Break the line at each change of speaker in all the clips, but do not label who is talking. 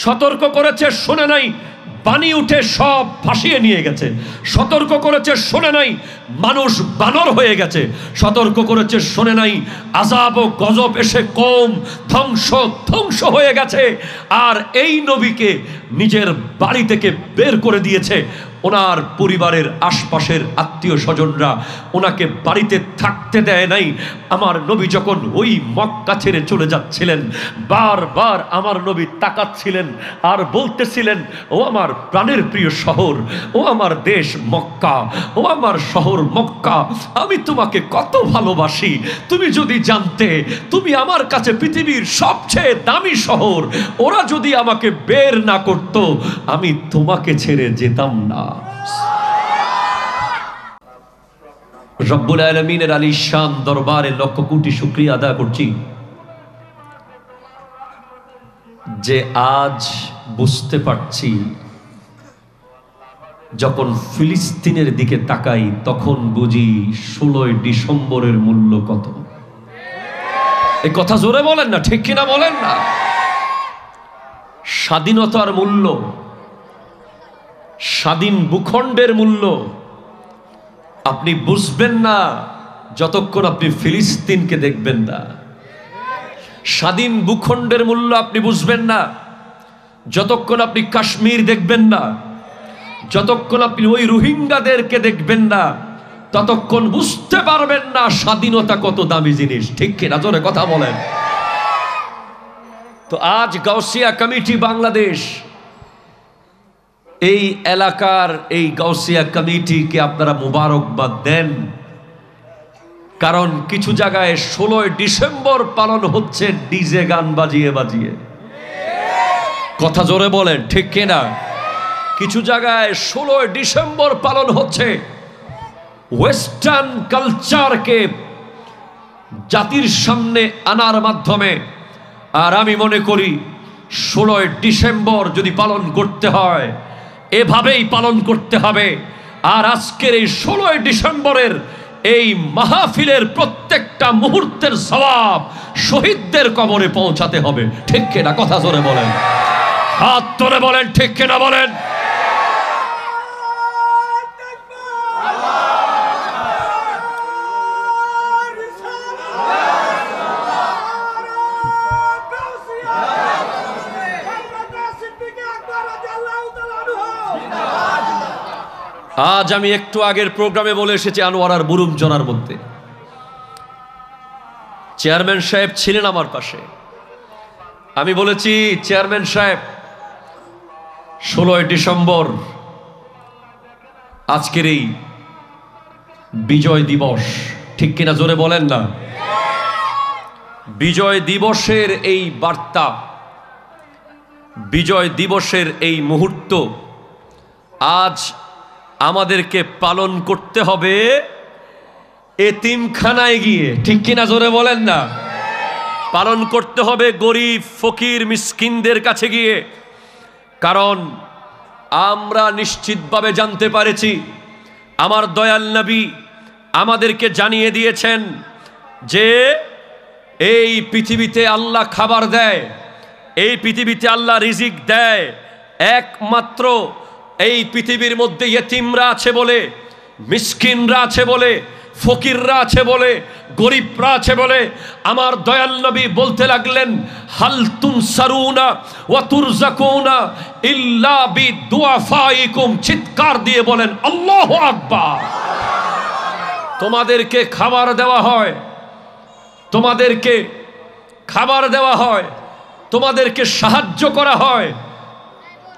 সতর্ক করেছে শোনে নাই, পানি উঠে সব ভাসিয়ে নিয়ে গেছে। সতর্ক করেছে শোনে নাই, মানুষ বানর হয়ে গেছে। সতর্ক করেছে শোনে নাই, আযাব ও গজব এসে কওম ধ্বংস হয়ে গেছে। আর এই নবীকে নিজের বাড়ি থেকে বের করে দিয়েছে। ওনার পরিবারের আশপাশের আত্মীয় স্বজনরা ওনাকে বাড়িতে থাকতে দেয় নাই। আমার নবী যখন ওই মক্কা ছেড়ে চলে যাচ্ছিলেন, বারবার আমার নবী তাকাচ্ছিলেন আর বলতেছিলেন, ও আমার প্রাণের প্রিয় শহর, ও আমার দেশ মক্কা, ও আমার শহর মক্কা, আমি তোমাকে কত ভালোবাসি। তুমি যদি জানতে, তুমি আমার কাছে পৃথিবীর সবচেয়ে দামি শহর। ওরা যদি আমাকে বের না করত, আমি তোমাকে ছেড়ে যেতাম না। রব্বুল আলামিনের আলিশান দরবারে লক্ষ কোটি শুকরিয়া আদায় করছি যে আজ বুঝতে পারছি, যখন ফিলিস্তিনের দিকে তাকাই তখন বুঝি 16 ডিসেম্বরের মূল্য কত। এই কথা জোরে বলেন না, ঠিক কিনা বলেন না? স্বাধীনতার মূল্য, স্বাধীন ভূখণ্ডের মূল্য আপনি বুঝবেন না যতক্ষণ আপনি ফিলিস্তিনকে দেখবেন না। স্বাধীন ভূখণ্ডের মূল্য আপনি বুঝবেন না যতক্ষণ আপনি কাশ্মীর দেখবেন না। যতক্ষণ আপনি ওই রোহিঙ্গাদেরকে দেখবেন না, ততক্ষণ বুঝতে পারবেন না স্বাধীনতা কত দামি জিনিস। ঠিক কিনা? জোরে কথা বলেন। তো আজ গাউসিয়া কমিটি বাংলাদেশ, এই এলাকার এই গাউসিয়া কমিটিকে আপনারা মুবারকবাদ দেন, কারণ কিছু জায়গায় 16 ডিসেম্বর পালন হচ্ছে ডিজে গান বাজিয়ে বাজিয়ে। কথা জোরে বলেন, ঠিক কিনা? কিছু জায়গায় 16 ডিসেম্বর পালন হচ্ছে ওয়েস্টার্ন কালচারকে জাতির সামনে আনার মাধ্যমে। আর আমি মনে করি 16 ডিসেম্বর যদি পালন করতে হয়, এভাবেই পালন করতে হবে। আর আজকের এই 16 ডিসেম্বরের এই মাহফিলের প্রত্যেকটা মুহূর্তের সওয়াব শহীদদের কবরে পৌঁছাতে হবে। ঠিক কিনা? কথা জোরে বলেন, হাত তুলে বলেন, ঠিক কিনা বলেন। আজ আমি একটু আগের প্রোগ্রামে বলে এসেছি, আনোয়ারার বুরুম জনার মধ্যে চেয়ারম্যান সাহেব ছিলেন আমার পাশে। আমি বলেছি, চেয়ারম্যান সাহেব, 16 ডিসেম্বর আজকের এই বিজয় দিবস, ঠিক কিনা? জোরে বলেন না। বিজয় দিবসের এই বার্তা, বিজয় দিবসের এই মুহূর্ত আজ আমাদেরকে পালন করতে হবে এতিমখানায় গিয়ে। ঠিক কিনা? জোরে বলেন না। পালন করতে হবে গরিব ফকির মিসকিনদের কাছে গিয়ে। কারণ আমরা নিশ্চিতভাবে জানতে পারেছি, আমার দয়াল নবী আমাদেরকে জানিয়ে দিয়েছেন যে এই পৃথিবীতে আল্লাহ খাবার দেয়, এই পৃথিবীতে আল্লাহ রিজিক দেয় একমাত্র এই পৃথিবীর মধ্যে ইয়েতিমরা আছে বলে, মিসকিনরা আছে বলে, ফকিররা আছে বলে, গরিবরা আছে বলে। আমার দয়াল নবী বলতে লাগলেন, হাল তুনসারুনা ওয়া তুরজাকুনা ইল্লা বিদুআফাইকুম। চিৎকার দিয়ে বলেন আল্লাহু আকবার। তোমাদেরকে খাবার দেওয়া হয়, তোমাদেরকে খাবার দেওয়া হয়, তোমাদেরকে সাহায্য করা হয়,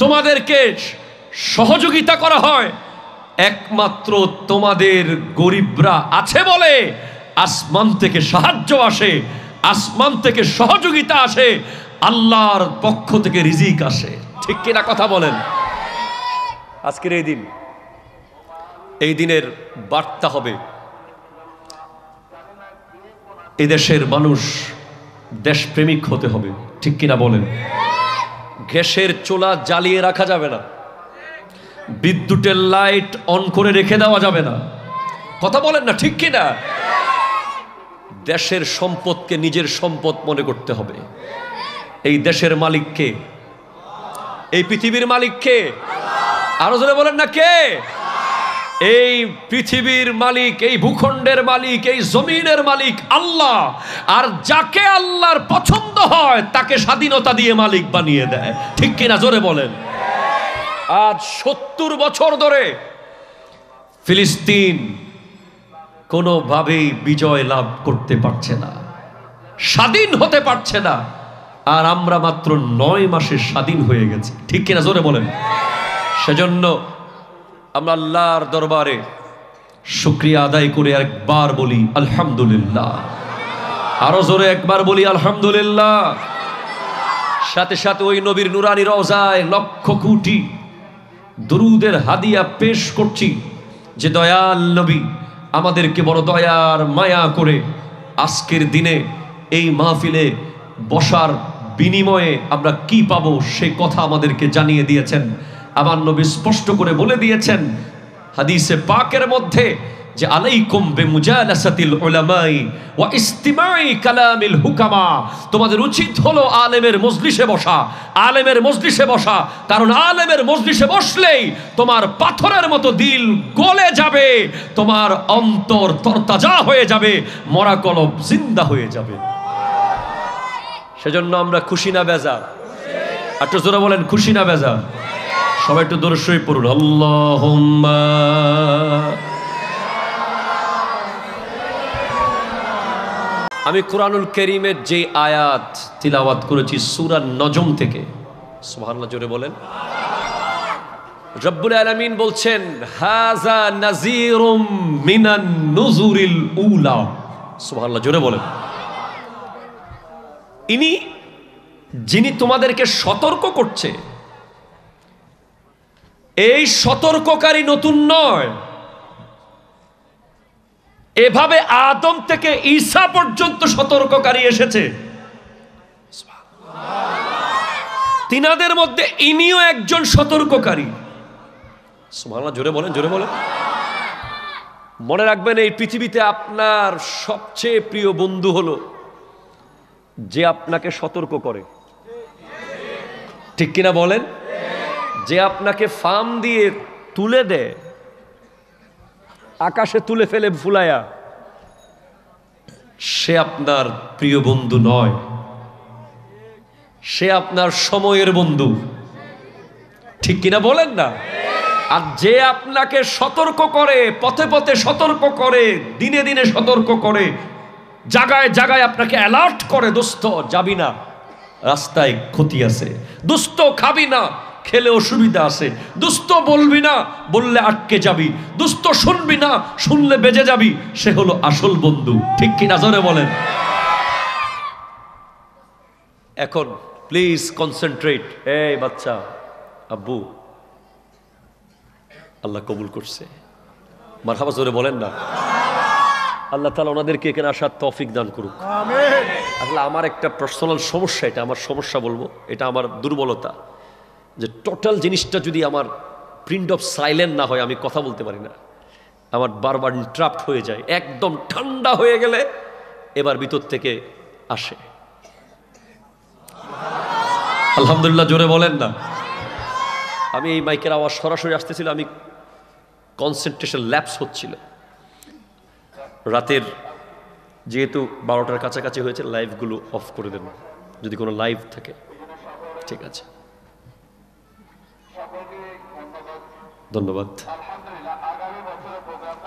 তোমাদেরকে সহযোগিতা করা হয় একমাত্র তোমাদের গরিবরা আছে বলে। আসমান থেকে সাহায্য আসে, আসমান থেকে সহযোগিতা আসে, আল্লাহর পক্ষ থেকে রিজিক আসে। ঠিক কিনা? কথা বলেন। আজকের এই দিন, এই দিনের বার্তা হবে এদেশের মানুষ দেশপ্রেমিক হতে হবে। ঠিক কিনা বলেন? গ্যাসের চুলা জ্বালিয়ে রাখা যাবে না, বিদ্যুতের লাইট অন করে রেখে দেওয়া যাবে না। কথা বলেন না, ঠিক কিনা? দেশের সম্পদকে নিজের সম্পদ মনে করতে হবে। এই দেশের মালিককে, এই পৃথিবীর মালিক কে? আরো জোরে বলেন না কে? এই পৃথিবীর মালিক, এই ভূখণ্ডের মালিক, এই জমিনের মালিক আল্লাহ। আর যাকে আল্লাহর পছন্দ হয় তাকে স্বাধীনতা দিয়ে মালিক বানিয়ে দেয়। ঠিক কিনা জোরে বলেন? আজ 70 বছর ধরে ফিলিস্তিন কোনোভাবেই বিজয় লাভ করতে পারছে না, স্বাধীন হতে পারছে না। আর আমরা মাত্র 9 মাসে স্বাধীন হয়ে গেছি। ঠিক কিনা জোরে বলেন? সেজন্য আমরা আল্লাহর দরবারে শুকরিয়া আদায় করে একবার বলি আলহামদুলিল্লাহ। আরো জোরে একবার বলি আলহামদুলিল্লাহ। সাথে সাথে ওই নবীর নুরানি রওজায় লক্ষ কোটি দুরুদের হাদিয়া পেশ করছি, যে দয়াল নবী আমাদেরকে বড় দয়ার মায়া করে আজকের দিনে এই মাহফিলে বসার বিনিময়ে আমরা কি পাবো সে কথা আমাদেরকে জানিয়ে দিয়েছেন। আমার নবী স্পষ্ট করে বলে দিয়েছেন হাদিসে পাকের মধ্যে যে আলাইকুম বিমুজালাসাতিল উলামাই ওয়া ইস্তিমাই কালামিল হুকামা, তোমাদের উচিত হলো আলেমের মজলিসে বসা, আলেমের মজলিসে বসা। কারণ আলেমের মজলিসে বসলেই তোমার পাথরের মতো দিল গলে যাবে, তোমার অন্তর তরতাজা হয়ে যাবে, মরা কলব জিন্দা হয়ে যাবে। সেজন্য আমরা খুশি না বেজার? একটু জোরে বলেন খুশি না বেজার? সবাই একটু দরুদ শরীফ পড়ুন। আল্লাহুম্মা আমি কুরআনুল কারীমের যে আয়াত তিলাওয়াত করেছি সূরা নজম থেকে, সুবহানাল্লাহ জোরে বলেন। রব্বুল আলামিন বলছেন হাযা নাযীরুম মিনান নুযুরিল উলা, সুবহানাল্লাহ জোরে বলেন। ইনি যিনি তোমাদেরকে সতর্ক করছে, এই সতর্ককারী নতুন নয়। এভাবে আদম থেকে ঈসা পর্যন্ত সতর্ককারী এসেছে। তিনাদের মধ্যে ইনিও একজন সতর্ককারী। সুবহানাল্লাহ জোরে বলেন, জোরে বলেন। মনে রাখবেন এই পৃথিবীতে আপনার সবচেয়ে প্রিয় বন্ধু হলো যে আপনাকে সতর্ক করে। ঠিক কিনা বলেন? যে আপনাকে ফার্ম দিয়ে তুলে দেয়, আকাশে তুলে ফেলে ফুলায়া, সে আপনার প্রিয় বন্ধু নয়, সে আপনার সময়ের বন্ধু। ঠিক কিনা বলেন না? আর যে আপনাকে সতর্ক করে, পথে পথে সতর্ক করে, দিনে দিনে সতর্ক করে, জায়গায় জায়গায় আপনাকে অ্যালার্ট করে, দোস্ত যাবি না, রাস্তায় ক্ষতি আছে, দোস্ত খাবি না, খেলে অসুবিধা আছে, দোস্ত বলবি না, বললে আটকে যাবি, দোস্ত শুনবি না, শুনলে বেজে যাবি, সে হলো আসল বন্ধু। ঠিক কি না জোরে বলেন? এখন প্লিজ কনসেন্ট্রেট। এই বাচ্চা, আব্বু আল্লাহ কবুল করছে, মারহাবা জোরে বলেন না। আল্লাহ তাআলা ওনাদেরকে এখানে আসার তৌফিক দান করুক। আমিন। আসলে আমার একটা পার্সোনাল সমস্যা, এটা আমার সমস্যা বলবো, এটা আমার দুর্বলতা, যে টোটাল জিনিসটা যদি আমার প্রিন্ট অফ সাইলেন্ট না হয় আমি কথা বলতে পারি না, আমার বারবার ইন্টারাপ্ট হয়ে যায়। একদম ঠান্ডা হয়ে গেলে এবার ভিতর থেকে আসে। আলহামদুলিল্লাহ জোরে বলেন না। আমি এই মাইকের আওয়াজ সরাসরি আসতেছিল, আমি কনসেন্ট্রেশন ল্যাপস হচ্ছিল। রাতের যেহেতু 12টার কাছাকাছি হয়েছে, লাইভগুলো অফ করে দেন যদি কোনো লাইভ থাকে। ঠিক আছে, ধন্যবাদ।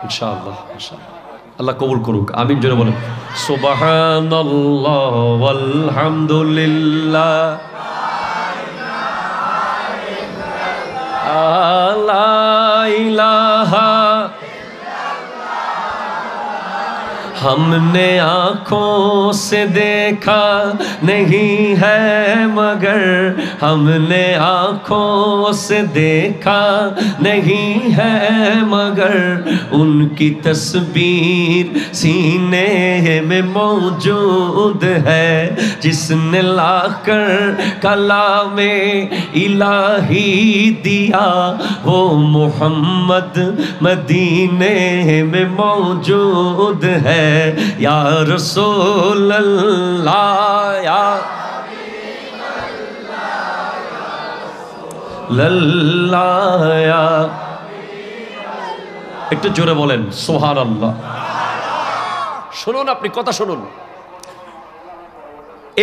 ইনশাআল্লাহ, ইনশাআল্লাহ আল্লাহ কবুল করুক। আমিন জোরে বলেন। সুবহানাল্লাহ ওয়ালহামদুলিল্লাহ লা ইলাহা हमने आँखों से देखा नहीं है मगर, हमने आँखों से देखा नहीं है मगर, उनकी तस्वीर सीने में मौजूद है, जिसने लाकर कलामे इलाही दिया, वो मोहम्मद मदीने में मौजूद है। या रसूल अल्लाह, या লাল্লাহ। একটু জোরে বলেন সুবহানাল্লাহ। শুনুন, আপনি কথা শুনুন,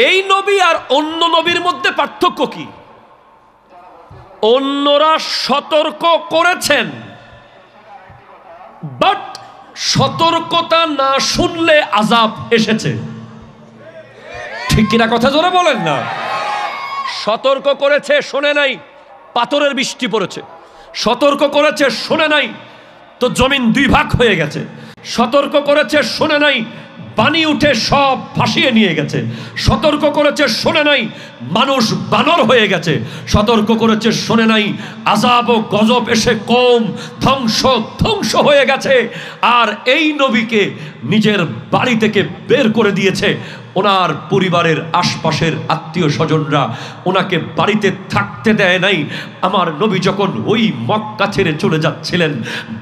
এই নবী আর অন্য নবীর মধ্যে পার্থক্য কি? অন্যরা সতর্ক করেছেন, বাট সতর্কতা না শুনলে আযাব এসেছে। ঠিক কিনা কথা জোরে বলেন না? সতর্ক করেছে, শোনে নাই, পাথরের বৃষ্টি পড়েছে। সতর্ক করেছে, শোনে নাই, তো জমিন দুই ভাগ হয়ে গেছে। সতর্ক করেছে, শোনে নাই, পানি উঠে সব ভাসিয়ে নিয়ে গেছে। সতর্ক করেছে, শোনে নাই, মানুষ বানর হয়ে গেছে। সতর্ক করেছে, শোনে নাই, আযাব ও গজব এসে কওম ধ্বংস হয়ে গেছে। আর এই নবীকে নিজের বাড়ি থেকে বের করে দিয়েছে। ওনার পরিবারের আশপাশের আত্মীয় স্বজনরা ওনাকে বাড়িতে থাকতে দেয় নাই। আমার নবী যখন ওই মক্কা ছেড়ে চলে যাচ্ছিলেন,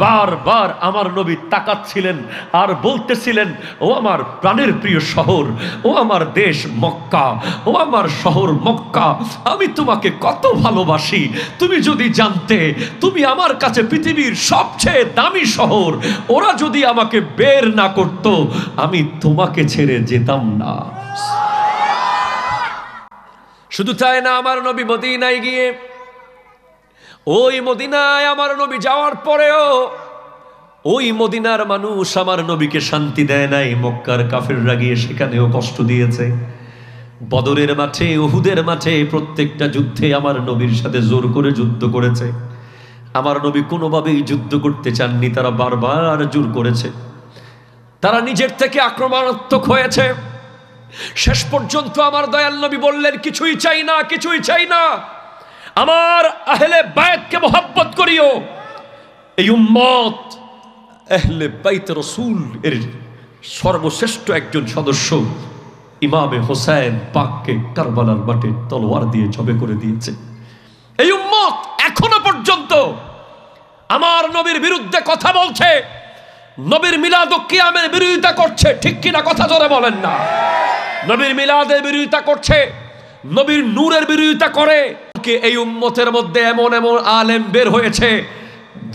বারবার আমার নবী তাকাচ্ছিলেন আর বলতেছিলেন, ও আমার প্রাণের প্রিয় শহর, ও আমার দেশ মক্কা, ও আমার শহর মক্কা, আমি তোমাকে কত ভালোবাসি। তুমি যদি জানতে, তুমি আমার কাছে পৃথিবীর সবচেয়ে দামি শহর। ওরা যদি আমাকে বের না করতো, আমি তোমাকে ছেড়ে যেতাম না। শুধু তাই না, আমার নবী মদিনায় গিয়ে, ওই মদিনায় আমার নবী যাওয়ার পরেও ওই মদিনার মানুষ আমার নবীকে শান্তি দেয় নাই। মক্কার কাফেররা গিয়ে সেখানেও কষ্ট দিয়েছে। বদরের মাঠে, উহুদের মাঠে, প্রত্যেকটা যুদ্ধে আমার নবীর সাথে জোর করে যুদ্ধ করেছে। আমার নবী কোনোভাবেই যুদ্ধ করতে চাননি, তারা বারবার জোর করেছে। তারা নিজের থেকে আক্রমণাত্মক হয়েছে। শেষ পর্যন্ত আমার দয়াল নবী বললেন, কিছুই চাই না, কিছুই চাই না, আমার আহলে বায়তকে মোহাব্বত করিও। এই উম্মত আহলে বাইত রাসূল এর সর্বশ্রেষ্ঠ একজন সদস্য ইমামে হোসেন পাককে কারবালার মাঠে তলোয়ার দিয়ে জবে করে দিয়েছে। এই উম্মত এখনো পর্যন্ত আমার নবীর বিরুদ্ধে কথা বলছে, নবীর মিলাদ ও কিয়ামের বিরোধিতা করছে। ঠিক কিনা কথা জোরে বলেন না? নবীর মিলাদের বিরোধিতা করছে, নবীর নূরের বিরোধিতা করে। এই উম্মতের মধ্যে এমন এমন আলেম বের হয়েছে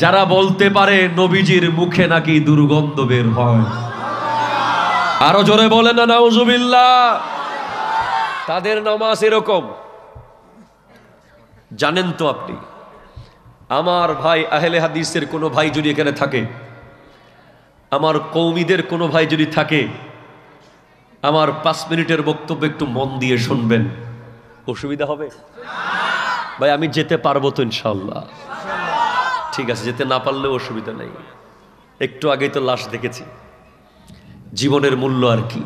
যারা বলতে পারে নবীজির মুখে নাকি দুর্গন্ধ বের হয়। আরো জোরে বলেন না নাউজুবিল্লাহ। তাদের নামাজ এরকম। জানেন তো আপনি, আমার ভাই আহলে হাদিসের কোনো ভাই যদি এখানে থাকে, আমার কওমিদের কোনো ভাই যদি থাকে, আমার 5 মিনিটের বক্তব্য একটু মন দিয়ে শুনবেন। অসুবিধা হবে? ভাই আমি যেতে পারবো তো ইনশাআল্লাহ? ঠিক আছে, যেতে না পারলেও অসুবিধা নেই। একটু আগেই তো লাশ দেখেছি। জীবনের মূল্য আর কি,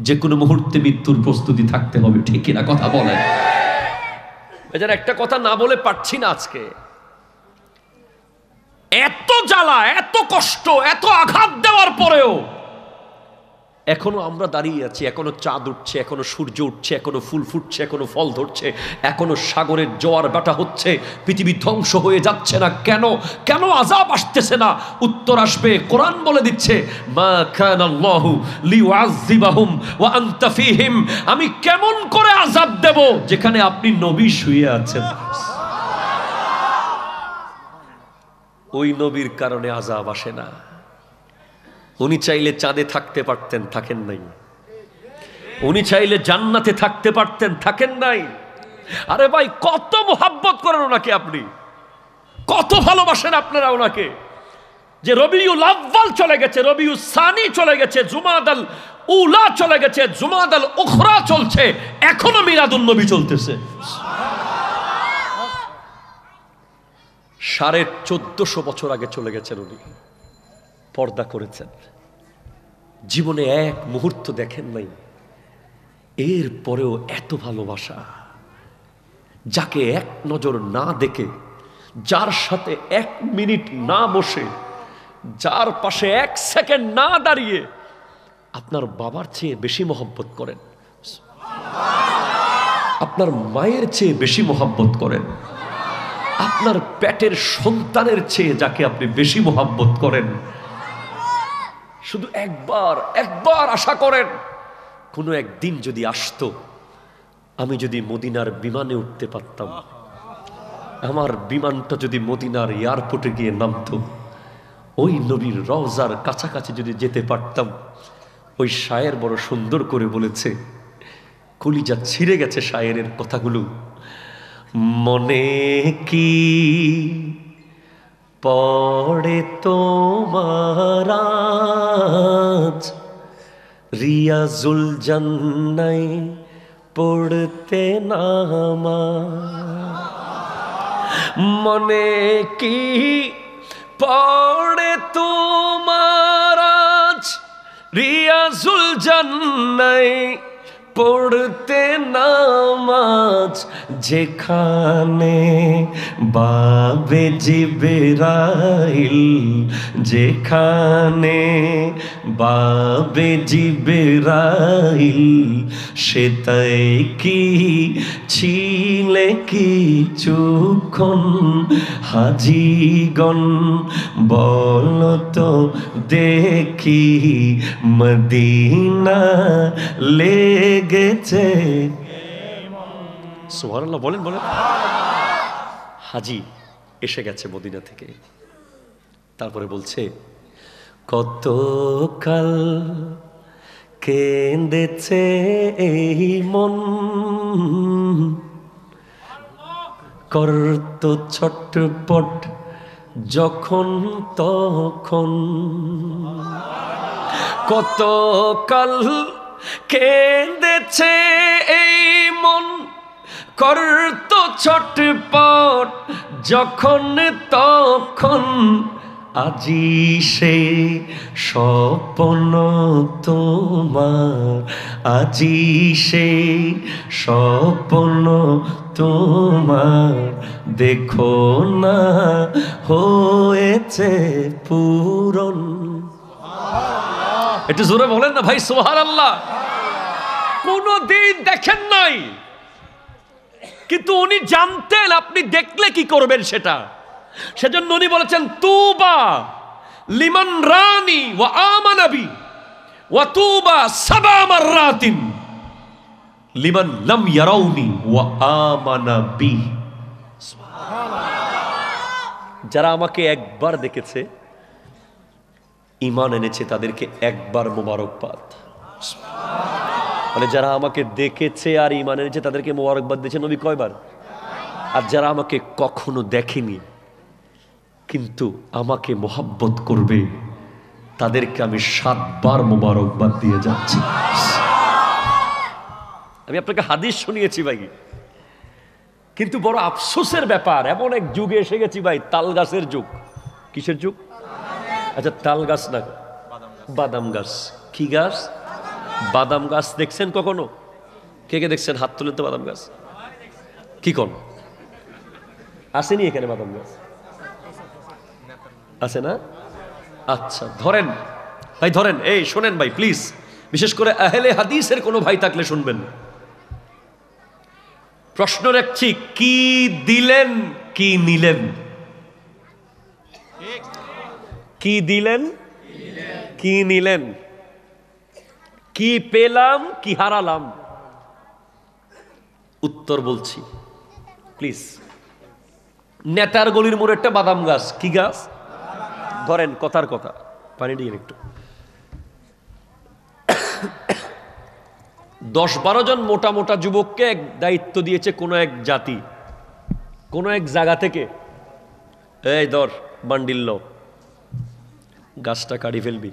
যে কোনো মুহূর্তে মৃত্যুর প্রস্তুতি থাকতে হবে। ঠিক কিনা কথা বলেন? এটার একটা কথা না বলে পারছি না আজকে। এত জ্বালা, এত কষ্ট, এত আঘাত দেওয়ার পরেও এখনো আমরা দাঁড়িয়ে আছি। এখনো চাঁদ উঠছে, এখনো সূর্য উঠছে, এখনো ফুল ফুটছে, এখনো ফল ধরছে, এখনো সাগরের জোয়ার ভাটা হচ্ছে। পৃথিবী ধ্বংস হয়ে যাচ্ছে না কেন? কেন আযাব আসতেছে না? উত্তর আসবে। কোরআন বলে দিচ্ছে, মা কানাল্লাহু লিউআযযিবাহুম ওয়া আনতা ফীহিম। আমি কেমন করে আযাব দেব যেখানে আপনি নবী শুয়ে আছেন? ওই নবীর কারণে আযাব আসে না। উনি চাইলে চাঁদে থাকতে পারতেন, থাকেন নাই। উনি চাইলে জান্নাতে থাকতে পারতেন, থাকেন নাই। আরে ভাই, কত মোহাব্বত করেন ওনাকে আপনি, কত ভালোবাসেন আপনারা ওনাকে, যে রবিউল আউয়াল চলে গেছে, রবিউল সানি চলে গেছে, জুমাদাল উলা চলে গেছে, জুমাদাল উখরা চলছে, এখনো মিলাদুন নবী চলতেছে। 1450 বছর আগে চলে গেছেন উনি, পর্দা করেছেন, জীবনে এক মুহূর্ত দেখেন নাই। এর পরেও এত ভালোবাসা, যাকে এক নজর না দেখে, যার সাথে 1 মিনিট না বসে, যার পাশে 1 সেকেন্ড না দাঁড়িয়ে আপনার বাবার চেয়ে বেশি মহব্বত করেন, আপনার মায়ের চেয়ে বেশি মহব্বত করেন, আপনার পেটের সন্তানের চেয়ে যাকে আপনি বেশি মহব্বত করেন, শুধু একবার আশা করেন, কোনো একদিন যদি আসতো, আমি যদি মদিনার বিমানে উঠতে পারতাম, আমার বিমানটা যদি মদিনার এয়ারপোর্টে গিয়ে নামতো, ওই নবীর রওজার কাছাকাছি যদি যেতে পারতাম। ওই শায়ের বড় সুন্দর করে বলেছে, কলিজা ছিঁড়ে গেছে শায়েরের কথাগুলো। মনে কি পড়ে তোমার আজ, রিয়াজুল জান্নায় পড়তে নামাজ। মনে কি পড়ে তোমার আজ, রিয়াজুল জান্নায় পড়তে নামাজ, যেখানে বাবে জিবরাইল, যেখানে বাবে জিবরাইল, সেটাই কি ছিলে কিছুক্ষণ হাজিগণ, বলতো দেখি মদিনা লেগেছে। সুবহানাল্লাহ বলেন বলেন। হাজি এসে গেছে মদিনা থেকে। তারপরে বলছে, কত কাল কেঁদেছে এই মন, করত ছটপট যখন তখন। কত কাল কেঁদেছে এই মন, করত ছটপট যখন তখন। আজি সে স্বপ্ন তোমার, আজি সে স্বপ্ন তোমার, দেখো না হয়েছে পূরণ। একটু জোরে বলেন না ভাই সুবহানাল্লাহ। কোনদিন দেখেন নাই, কিন্তু উনি জানতেন আপনি দেখলে কি করবেন সেটা। সেজন্য উনি বলেছেন, তুবা লিমান রানি ওয়া আমানা বি ওয়া তুবা সাবা মাররাতিন লিমান লাম ইয়ারাউনি ওয়া আমানা বি। যারা আমাকে একবার দেখেছে, ঈমান এনেছে, তাদেরকে একবার মোবারকবাদ। মানে যারা আমাকে দেখেছে আর ঈমান এনেছে তাদেরকে মোবারকবাদ দিয়েছে নবী কয়বার? আর যারা আমাকে কখনো দেখেনি কিন্তু আমাকে মোহাব্বত করবে, তাদেরকে আমি 7 বার মোবারকবাদ দিয়ে যাচ্ছি। আমি আপনাকে হাদিস শুনিয়েছি ভাই, কিন্তু বড় আফসোসের ব্যাপার, এমন এক যুগে এসে গেছি ভাই, তাল গাছের যুগ। কিসের যুগ? আচ্ছা, তাল গাছ না, বাদাম গাছ। কি গাছ? বাদাম গাছ। দেখছেন কখনো? কে কে দেখছেন? হাত তুলেন তো। বাদাম গাছ কি কোন আসেনি এখানে? বাদাম গাছ আছে না? আচ্ছা ধরেন ভাই, ধরেন। এই শোনেন ভাই প্লিজ, বিশেষ করে আহলে হাদিসের কোনো ভাই থাকলে শুনবেন। প্রশ্ন রাখছি, কি দিলেন কি নিলেন? কি দিলেন কি নিলেন? কি পেলাম কি হারালাম? উত্তর বলছি প্লিজ। নেতার গলির মোড়ে একটা বাদাম গাছ। কি গাছ? ধরেন, কথার কথা, পানি দিয়ে একটু। 10-12 জন মোটা মোটা যুবককে এক দায়িত্ব দিয়েছে কোন এক জাতি, কোন এক জায়গা থেকে। এই ধর বান্ডিল লো, গাছটা কাটি ফেলবি।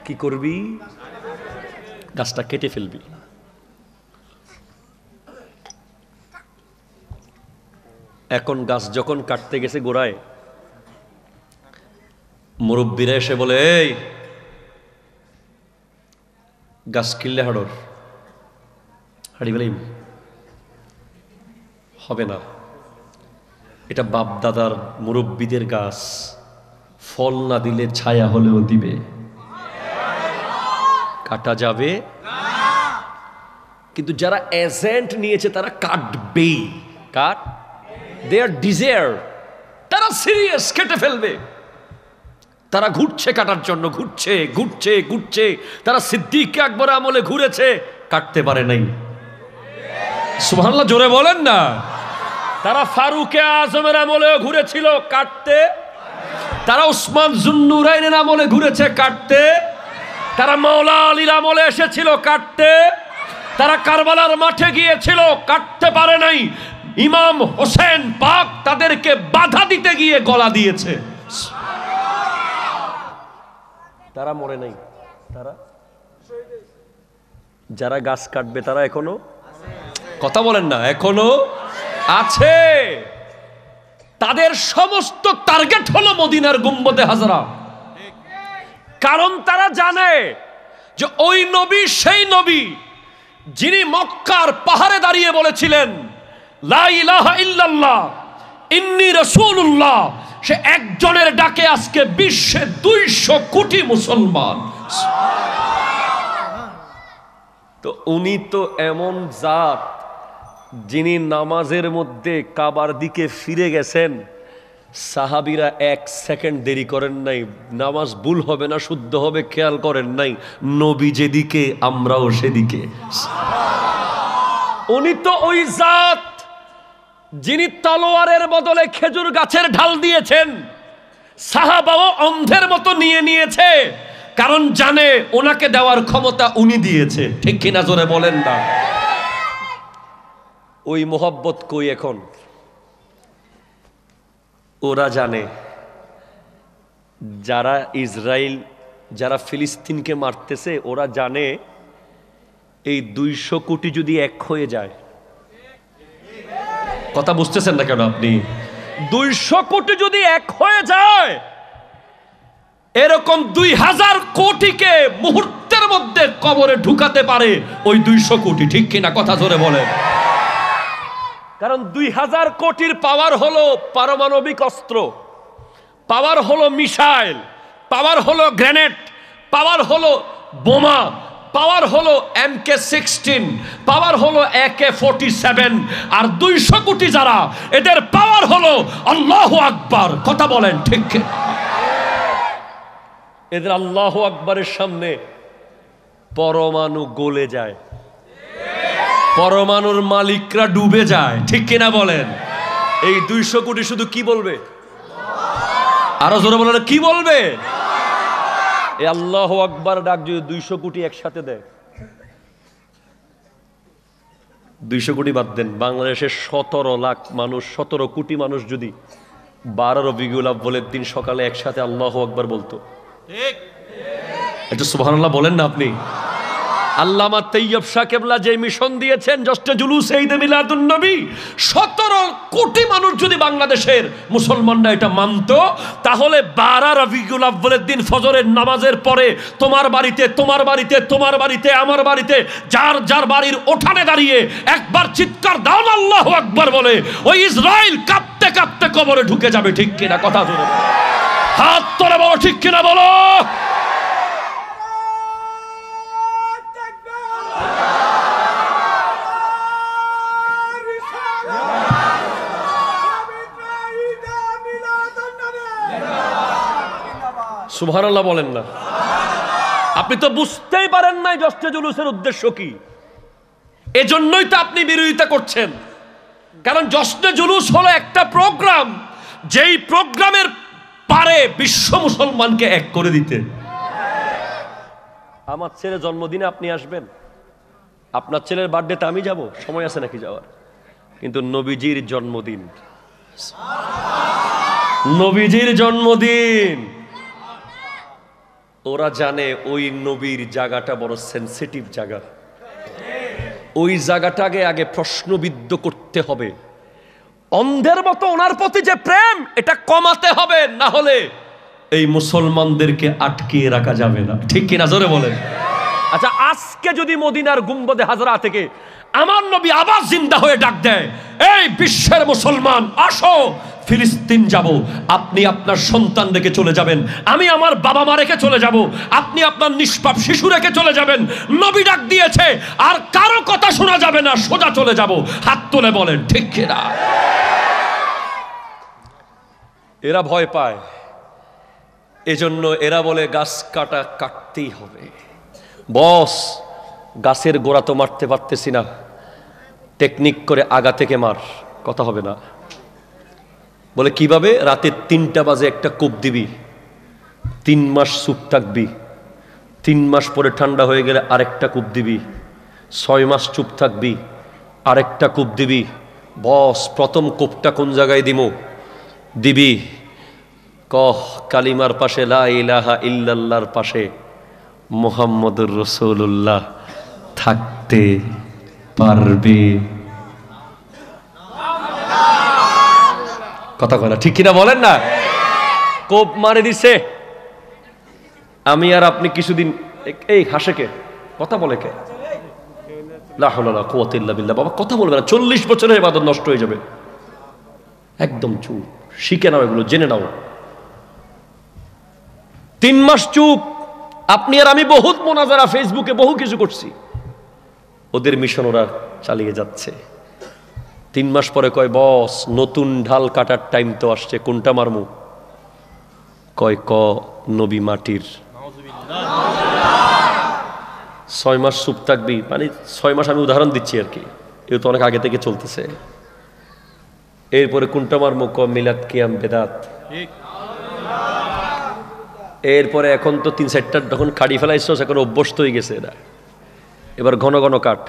কি করবি? গাছটা কেটে ফেলবি। এখন গাছ যখন কাটতে গেছে গোড়ায়, মুরব্বীরা এসে বলে, এই গাছ কিনলে হাড়র হাড়ি ফেলেই হবে না, এটা বাপ দাদার মুরব্বীদের গাছ, ফল না দিলে ছায়া হলেও দিবে, কাটা যাবে। কিন্তু যারা এজেন্ট নিয়েছে তারা কাটবেই। কাট, দে আর ডিজায়ার, তারা সিরিয়াস, কেটে ফেলবে। তারা ঘুরছে কাটার জন্য, ঘুরছে ঘুরছে ঘুরছে। তারা সিদ্দিক আকবর আমলে ঘুরেছে, কাটতে পারে নাই। সুবহানাল্লাহ, জোরে বলেন না। তারা ফারুকে আজমের আমলেও ঘুরেছিল কাটতে, তারা উসমান জুন্নুরাইনের আমলে ঘুরেছে কাটতে, তারা মাওলা আলীর আমলে এসেছিল কাটতে, তারা কারবালার মাঠে গিয়েছিল কাটতে পারে নাই। ইমাম হোসেন পাক তাদেরকে বাধা দিতে গিয়ে গলা দিয়েছে। তারা মরে নাই। তারা যারা গাছ কাটবে তারা এখনো, কথা বলেন না, এখনো আছে। তাদের সমস্ত টার্গেট হলো মদিনার গুম্বদে হাজরা। কারণ তারা জানে যে ওই নবী সেই নবী যিনি মক্কার পাহাড়ে দাঁড়িয়ে বলেছিলেন লা ইলাহা ইল্লাল্লাহ ইন্নী রাসূলুল্লাহ। সে একজনের ডাকে আজকে বিশ্বে 200 কোটি মুসলমান। তো উনি তো এমন জাত যিনি নামাজের মধ্যে কাবার দিকে ফিরে গেছেন, সাহাবীরা 1 সেকেন্ড দেরি করেন নাই। নামাজ ভুল হবে না শুদ্ধ হবে খেয়াল করেন নাই, নবী যেদিকে আমরাও সেদিকে। উনি তো ওই জাত যিনি তলোয়ারের বদলে খেজুর গাছের ঢাল দিয়েছেন। সাহাবাও অন্ধের মতো নিয়ে নিয়েছে, কারণ জানে ওনাকে দেওয়ার ক্ষমতা উনি দিয়েছে। ঠিক কিনা জোরে বলেন না। ওই মোহব্বত কই এখন? ওরা জানে যারা ইসরায়েল, যারা ফিলিস্তিনকে মারতেছে, ওরা জানে এই 200 কোটি যদি এক হয়ে যায়, কথা বুঝতেছেন না কেন আপনি? 200 কোটি যদি এক হয়ে যায়, এরকম 2000 কোটিকে মুহূর্তের মধ্যে কবরে ঢুকাতে পারে ওই 200 কোটি। ঠিক কিনা কথা জোরে বলেন। কারণ 2000 কোটির পাওয়ার হলো পারমাণবিক অস্ত্র, পাওয়ার হলো মিসাইল, পাওয়ার হলো গ্রেনেড, পাওয়ার হলো বোমা, পাওয়ার হলো MK-16, পাওয়ার হলো AK-47। আর 200 কোটি যারা, এদের পাওয়ার হলো আল্লাহু আকবার। কথা বলেন ঠিক কিনা? এদের আল্লাহু আকবারের সামনে পরমাণু গলে যায়, পরমাণুর মালিকরা ডুবে যায়। ঠিক কিনা বলেন? এই 200 কোটি শুধু কি বলবে? আরো জোরে বলেন, কি বলবে? এই আল্লাহু আকবার ডাক যদি 200 কোটি একসাথে দেয়, 200 কোটি বাদ দেন, বাংলাদেশের 17 লাখ মানুষ, 17 কোটি মানুষ যদি 12 রবিউল আউয়ালের দিন সকালে একসাথে আল্লাহু আকবার বলতো, একটু সুবহানাল্লাহ বলেন না আপনি? আল্লামা তৈয়ব শাহ কেবলা যে মিশন দিয়েছেন জশ্নে জুলুস ঈদ মিলাদুন নবী, 17 কোটি মানুষ যদি বাংলাদেশের মুসলমানরা এটা মানতো, তাহলে 12 রবিউল আউয়ালের দিন ফজরের নামাজের পরে তোমার বাড়িতে, তোমার বাড়িতে, তোমার বাড়িতে, আমার বাড়িতে, যার যার বাড়ির উঠানে দাঁড়িয়ে একবার চিৎকার দাও না আল্লাহু আকবার বলে, ওই ইসরাইল কাঁপতে কাঁপতে কবরে ঢুকে যাবে। ঠিক কিনা কথা জোরে হাত তোলে বলো, ঠিক কিনা বলো? সুবহানাল্লাহ বলেন না। আপনি তো বুঝতেই পারেন নাই জশ্নে জুলুসের উদ্দেশ্য কি। এজন্যই তো আপনি বিরোধিতা করছেন। কারণ জশ্নে জুলুস হলো একটা প্রোগ্রাম, যেই প্রোগ্রামের পারে বিশ্ব মুসলমানকে এক করে দিতে। আমার ছেলের জন্মদিনে আপনি আসবেন, আপনার ছেলের বার্থডেতে আমি যাব, সময় আছে নাকি যাওয়ার? কিন্তু নবীজির জন্মদিন, নবীজির জন্মদিন, ওরা জানে ওই নবীর জায়গাটা বড় সেনসিটিভ জায়গা। ওই জায়গাটাকে আগে প্রশ্নবিদ্ধ করতে হবে। অন্ধের মতো ওনার প্রতি যে প্রেম, এটা কমাতে হবে, না হলে এই মুসলমানদেরকে আটকিয়ে রাখা যাবে না। ঠিক কিনা জোরে বলেন? আচ্ছা, আজকে যদি মদিনার গুম্বদে হাজরা থেকে আমার নবী আবার জিন্দা হয়ে ডাক দেয়, এই বিশ্বের মুসলমান আসো ফিলিস্তিন যাব, আপনি আপনার সন্তান রেখে চলে যাবেন, আমি আমার বাবা মা রেখে চলে যাব, আপনি আপনার নিষ্পাপ শিশু রেখে চলে যাবেন। নবী ডাক দিয়েছে, আর কারো কথা শোনা যাবে না, সোজা চলে যাব। হাত তুলে বলেন ঠিক কিনা? এরা ভয় পায়, এজন্য এরা বলে গাছ কাটা কাটতেই হবে। বস, গাছের গোড়া তো মারতে পারতেছি না, টেকনিক করে আগা থেকে মার, কথা হবে না। বলে কিভাবে? রাতে 3টা বাজে একটা কোপ দিবি, 3 মাস চুপ থাকবি, 3 মাস পরে ঠান্ডা হয়ে গেলে আরেকটা কূপ দিবি, 6 মাস চুপ থাকবি, আরেকটা কূপ দিবি। বস প্রথম কূপটা কোন জায়গায় দিবি? কহ কালিমার পাশে, লা ইলাহা ইল্লাল্লাহর পাশে মুহাম্মদুর রাসূলুল্লাহ থাকতে পারবে। কথা কয় না, ঠিক কিনা বলেন না? কোপ মারে দিছে। আমি আর আপনি কিছুদিন, এই হাসে কে, কথা বলে কে? লা হাওলা ওয়ালা কুওয়াতা ইল্লা বিল্লাহ। বাবা কথা বলবে না, 40 বছরের ইবাদত নষ্ট হয়ে যাবে। একদম চুপ, শিখে নাও, এগুলো জেনে নাও। 3 মাস চুপ। আপনি আর আমি বহুত মোনাজারা ফেসবুকে বহু কিছু করছি, ওদের মিশন ওরা চালিয়ে যাচ্ছে। 3 মাস পরে কয় বস নতুন ঢাল কাটার টাইম তো আসছে, কোনটা মারমু? কয় নবী মাটির। 6 মাস চুপ থাকবি, মানে 6 মাস আমি উদাহরণ দিচ্ছি আর কি, এ তো অনেক আগে থেকে চলতেছে। এরপরে কোনটা মারমু? মিলাদ কিয়াম বেদাত। এরপরে এখন তো 3-4টা যখন কাটি ফেলাইছ, এখন অভ্যস্ত হয়ে গেছে এরা, এবার ঘন ঘন কাট।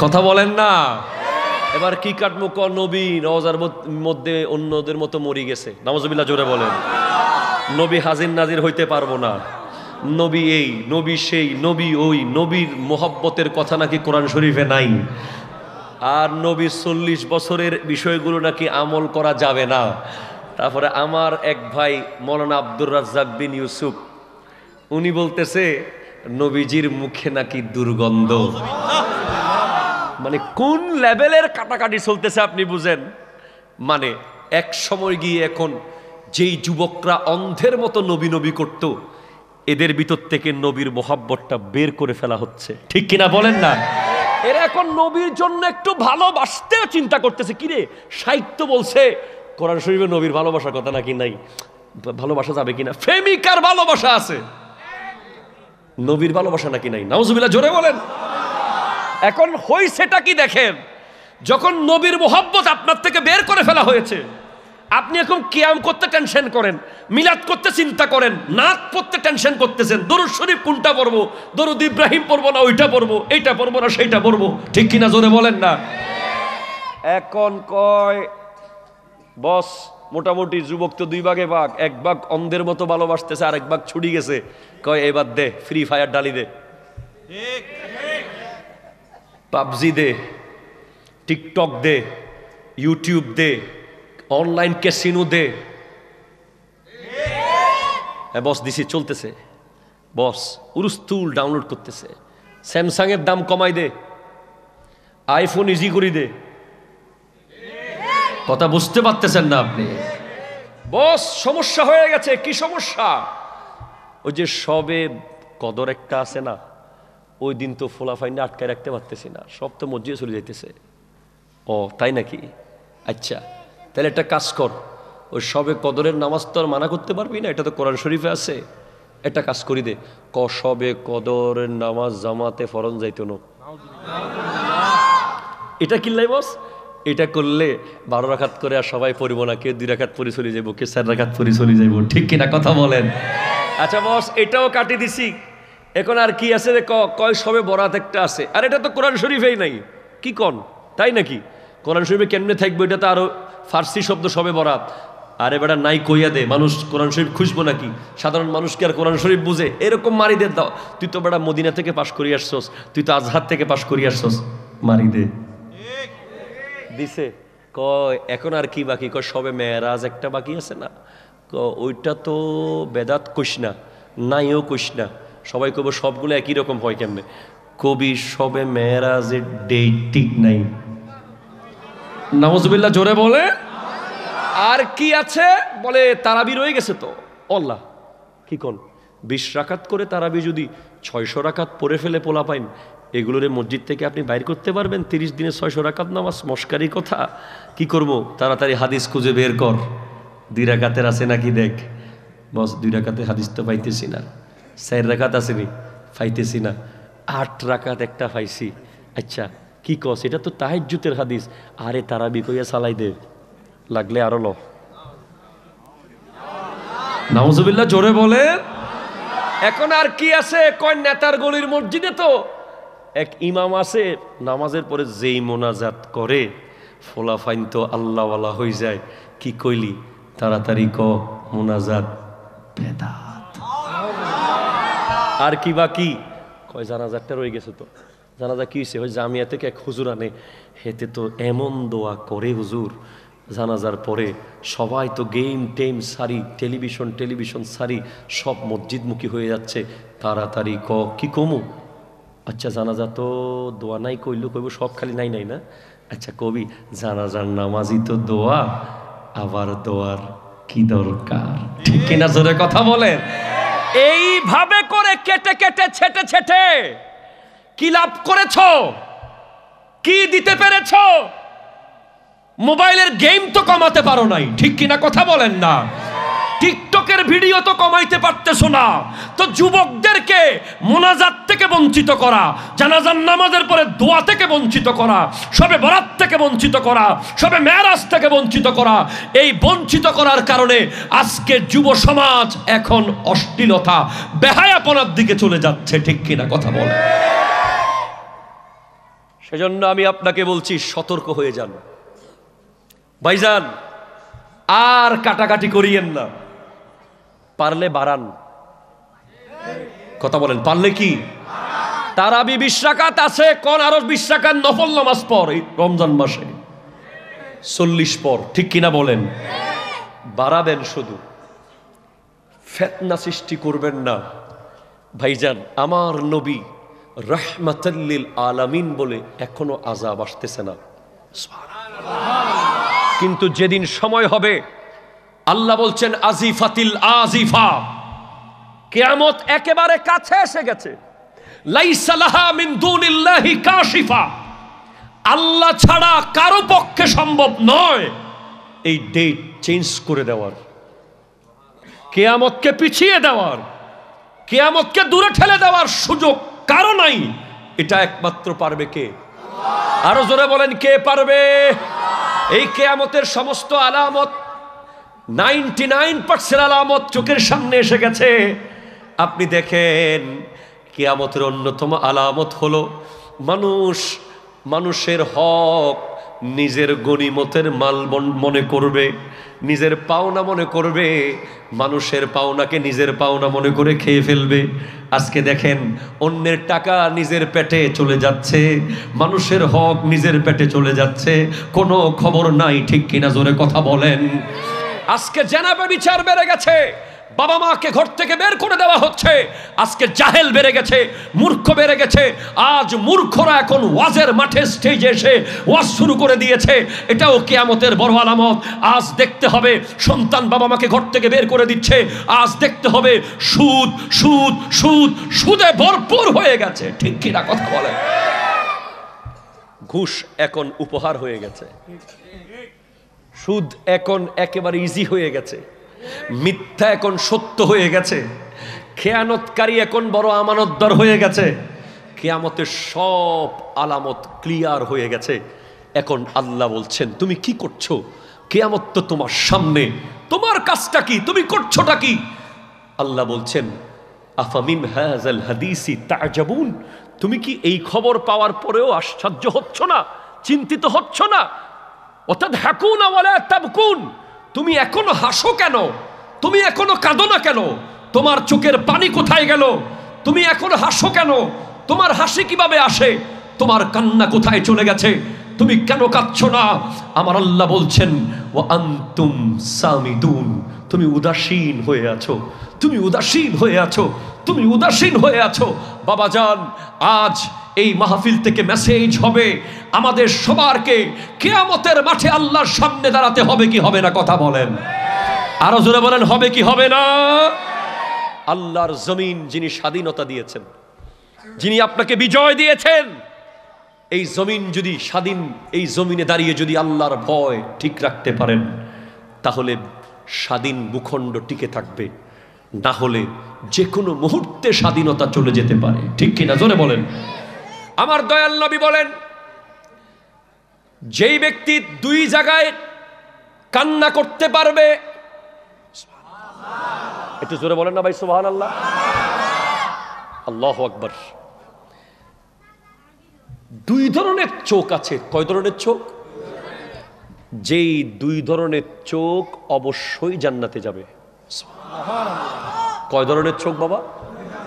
কথা বলেন না। এবার কি কাটমু? নবী রওজার মধ্যে অন্যদের মতো মরি গেছে, নাউজুবিল্লাহ জোরে বলেন। নবী হাজির নাজির হইতে পারবো না, নবী এই, নবী সেই, নবী ওই, নবীর মোহাব্বতের কথা নাকি কোরআন শরীফে নাই, আর নবী 40 বছরের বিষয়গুলো নাকি আমল করা যাবে না। তারপরে আমার এক ভাই মৌলানা আব্দুর রাজ্জাক বিন ইউসুফ, উনি বলতেছে নবীজির মুখে নাকি দুর্গন্ধ। মানে কোন লেভেলের কাটাকাটি চলতেছে আপনি বুঝেন। মানে এক সময় গিয়ে এখন যেই যুবকরা অন্ধের মতো নবী নবী করত, এদের ভিতর থেকে নবীর মোহাব্বতটা বের করে ফেলা হচ্ছে, ঠিক কিনা বলেন না? এরা এখন নবীর জন্য একটু ভালোবাসতেও চিন্তা করতেছে। কিরে সাহিত্য বলছে কোরআন শরীফে নবীর ভালোবাসার কথা নাকি নাই, ভালোবাসা যাবে কিনা? প্রেমিকার ভালোবাসা আছে, নবীর ভালোবাসা নাকি নাই। নাউজুবিল্লাহ জোরে বলেন। এখন হইছেটা কি দেখেন, যখন নবীর মোহাব্বত আপনার থেকে বের করে ফেলা হয়েছে, আপনি এখন কিয়াম করতে টেনশন করেন, মিলাদ করতে চিন্তা করেন, নাত পড়তে টেনশন করতেছেন, দরুদ শরীফ কোনটা পড়বো, দরুদ ইব্রাহিম পড়বো না ওইটা পড়বো, এইটা পড়বো না সেইটা পড়বো, ঠিক কিনা জোরে বলেন না। এখন কয় বস মোটামুটি যুবক তো 2 ভাগে ভাগ, 1 ভাগ অন্ধের মতো ভালোবাসতেছে, আরেক ভাগ ছুটি গেছে। কয় এবার দে ফ্রি ফায়ার ডালি দে, পাবজি দে, টিকটক দে, ইউটিউব দে, অনলাইন ক্যাসিনো দে। বস দিছি চলতেছে, বস উরুস্তুল ডাউনলোড করতেছে। স্যামসাং এর দাম কমাই দে, আইফোন ইজি করি দে। কথা বুঝতে পারতেছেন না আপনি? বস সমস্যা হয়ে গেছে। কি সমস্যা? ওই যে সবে কদর একটা আছে না, ওই দিন তো ফোলাফাইনে আটকায় রাখতে পারতেছি না, সব তো মসজিদে চলে যাইতেছে। ও তাই নাকি? আচ্ছা তাহলে একটা কাজ কর, ওই সবে কদরের নামাজ তো আর মানা করতে পারবি না, এটা তো কোরআন শরীফে আছে। একটা কাজ করি দে, সবে কদরের নামাজ জামাতে ফরজ যাইতো না। এটা কিনলাই বস, এটা করলে 12 রাকাত করে আর সবাই পড়িব না, কেউ 2 রাকাত পড়ে চলে যাবো, কেউ 4 রাকাত পড়ে চলে যাবো, ঠিক কিনা কথা বলেন? আচ্ছা বস এটাও কাটি দিছি, এখন আর কি আছে রে? কয় সবে বরাত একটা আছে, আর এটা তো কোরআন শরীফেই নাই। কি কন তাই নাকি? কোরআন শরীফে কেমনে থাকবে? এটা তো আরো ফার্সি শব্দ সবে বরাত। আরে বেটা নাই কইয়া দে, মানুষ কোরআন শরীফ খুঁজবো নাকি? সাধারণ মানুষকে আর কোরআন শরীফ বুঝে? এরকম মারি দে দাও। তুই তো বেটা মদিনা থেকে পাশ করিয়ে আসছস, তুই তো আজহার থেকে পাশ করিয়ে আসছস, মারি দে। দিছে কয় এখন আর কি বাকি? কয় সবে মেরাজ একটা বাকি আছে না, ওইটা তো বেদাত কইস না, নাইও কইস না। সবাই কব সবগুলো একই রকম হয় কেমনে? কবি সবে মেরাজের ডেট ঠিক নাই। নাউজুবিল্লাহ জোরে বলে। আর কি আছে? বলে তারাবি রয়ে গেছে তো। আল্লাহ কি কোন 20 রাকাত করে তারাবি যদি 600 রাকাত পড়ে ফেলে পোলা পাইন, এগুলোর মসজিদ থেকে আপনি বাইর করতে পারবেন? 30 দিনে 600 রাকাত নামাজ মস্কারি কথা। কি করব? তাড়াতাড়ি হাদিস খুঁজে বের কর, 2 রাকাতের আছে নাকি দেখ। বস 2 রাকাতে হাদিস তো পাইতেছি না। 4 রাকাত আসেনি, পাইতেছি না।
8 রাকাত একটা পাইছি। আচ্ছা কি কস, এটা তো তাহাজ্জুদের হাদিস। আরে তারাবি কইয়া চালাই দে, লাগলে আরো ল।
নাউজুবিল্লাহ, জোরে বলে।
এখন আর কি আছে, কয় নেতার গলির মসজিদে তো এক ইমাম আছে, নামাজের পরে যেই মোনাজাত করে ফোলাফাইন তো আল্লাহওয়ালা হয়ে যায়। কি কইলি, তাড়াতাড়ি ক মোনাজাত বেদাত। আর কি বাকি কয় জানাজারটা রয়ে গেছে। তো জানাজা কি হয়েছে, ওই জামিয়া থেকে এক হুজুর আনে, হেতে তো এমন দোয়া করে হুজুর, জানাজার পরে সবাই তো গেম টেম সারি, টেলিভিশন সারি, সব মসজিদমুখী হয়ে যাচ্ছে। তাড়াতাড়ি ক কি কমু। আচ্ছা জানাজা তো দোয়া নাই, কইলো কইব সব খালি নাই নাই না। আচ্ছা কবি, জানাজার নামাজই তো দোয়া, আবার দোয়ার কি দরকার,
ঠিক কিনা জোরে কথা বলেন।
এইভাবে করে কেটে কেটে ছেটে ছেটে কি লাভ করেছ, কি দিতে পেরেছ?
মোবাইলের গেম তো কমাতে পারো নাই, ঠিক কিনা কথা বলেন না। টিকটকের ভিডিও তো কমাইতে পারতেছো না। তো যুবকদেরকে মোনাজাত থেকে বঞ্চিত করা, জানাজার নামাজের পরে দোয়া থেকে বঞ্চিত করা, সবে বরাত থেকে বঞ্চিত করা, সবে মেরাজ থেকে বঞ্চিত করা, এই বঞ্চিত করার কারণে আজকে যুব সমাজ এখন অশ্লীলতা বেহায়াপনার দিকে চলে যাচ্ছে, ঠিক কিনা কথা বলে।
সেজন্য আমি আপনাকে বলছি সতর্ক হয়ে যান ভাইজান, আর কাটাকাটি করিয়েন না, পারলে বাড়ান।
কথা বলেন, পারলে কি
তারাবি 20 রাকাত আছে, কোন আরো 20 রাকাত নফল নামাজ পড় এই রমজান মাসে 40 পর, ঠিক কিনা বলেন। বাড়াবেন, শুধু ফিতনা সৃষ্টি করবেন না ভাইজান। আমার নবী রাহমাতাল লিল আলামিন বলে এখনো আযাব আসতেছে না, কিন্তু যেদিন সময় হবে আল্লাহ বলছেন আজিফাতিল আজিফা, কিয়ামত একেবারে কাছে এসে গেছে। লাইসা লাহা মিন দুনিল্লাহি কাশিফা, আল্লাহ ছাড়া কারো পক্ষে সম্ভব নয় এই ডেট চেঞ্জ করে দেওয়ার, কিয়ামতকে পিছিয়ে দেওয়ার, কিয়ামতকে দূরে ঠেলে দেওয়ার সুযোগ কারো নাই। এটা একমাত্র পারবে কে? আরো জোরে বলেন, কে পারবে? এই কিয়ামতের সমস্ত আলামত, 99% আলামত চোখের সামনে এসে গেছে। আপনি দেখেন, কিয়ামতের অন্যতম আলামত হলো মানুষের হক নিজের গনিমতের মাল মনে করবে, নিজের পাওনা মনে করবে, মানুষের পাওনাকে নিজের পাওনা মনে করে খেয়ে ফেলবে। আজকে দেখেন, অন্যের টাকা নিজের পেটে চলে যাচ্ছে, মানুষের হক নিজের পেটে চলে যাচ্ছে, কোনো খবর নাই, ঠিক কিনা জোরে কথা বলেন। আজকে জেনাবে বিচার বেড়ে গেছে, বাবা মাকে ঘর থেকে বের করে দেওয়া হচ্ছে। আজকে জাহেল বেড়ে গেছে, মূর্খ বেড়ে গেছে। আজ মূর্খরা এখন ওয়াজের মাঠে স্টেজে এসে ওয়াজ শুরু করে দিয়েছে। এটাও কিয়ামতের বড় আলামত। আজ দেখতে হবে সন্তান বাবা মাকে ঘর থেকে বের করে দিচ্ছে। আজ দেখতে হবে সুদ সুদ সুদ, সুদে ভরপুর হয়ে গেছে, ঠিক কিনা কথা বলে। ঘুষ এখন উপহার হয়ে গেছে, সুদ এখন একেবারে ইজি হয়ে গেছে, মিথ্যা এখন সত্য হয়ে গেছে, খেয়ানতকারী এখন বড় আমানতদার হয়ে গেছে। কিয়ামতের সব আলামত ক্লিয়ার হয়ে গেছে। এখন আল্লাহ বলছেন, তুমি কি করছো? কিয়ামত তো তোমার সামনে, তোমার কাজটা কি, তুমি করছোটা কি? আল্লাহ বলছেন, আফামিন হাযাল হাদিসি তা'জাবুন, তুমি কি এই খবর পাওয়ার পরেও আশ্চর্য হচ্ছ না, চিন্তিত হচ্ছ না? ওয়াতাদহাকুনা ওয়ালা তাবকুন, তুমি এখনো হাসো কেন? তুমি এখনো কাঁদো না কেন? তোমার চোখের পানি কোথায় গেল? তুমি এখনো হাসো কেন? তোমার হাসি কিভাবে আসে? তোমার কান্না কোথায় চলে গেছে? তুমি কেন কাঁদছো না? আমার আল্লাহ বলছেন, ওয়া আনতুম সামিদুন, তুমি উদাসীন হয়ে আছো, তুমি উদাসীন হয়ে আছো, তুমি উদাসীন হয়ে আছো। বাবাজান, আজ এই মাহফিল থেকে মেসেজ হবে আমাদের সবারকে, কিয়ামতের মাঠে আল্লাহর সামনে দাঁড়াতে হবে কি হবে না? কথা বলেন, আরো জোরে বলেন, হবে কি হবে না? আল্লাহর জমিন যিনি স্বাধীনতা দিয়েছেন, যিনি আপনাকে বিজয় দিয়েছেন, এই জমিন যদি স্বাধীন, এই জমিনে দাঁড়িয়ে যদি আল্লাহর ভয় ঠিক রাখতে পারেন, তাহলে স্বাধীন ভূখণ্ড টিকে থাকবে। না হলে যে কোনো মুহূর্তে স্বাধীনতা চলে যেতে পারে। ঠিক কিনা জোরে বলেন। আমার দয়াল নবী বলেন, যেই ব্যক্তি দুই জায়গায় কান্না করতে পারবে, একটু জোরে বলেন না ভাই সুবহানাল্লাহ, আল্লাহু আকবার। দুই ধরনের চোখ আছে। কয় ধরনের চোখ? যেই দুই ধরনের চোখ অবশ্যই জান্নাতে যাবে। কয় ধরনের চোখ বাবা?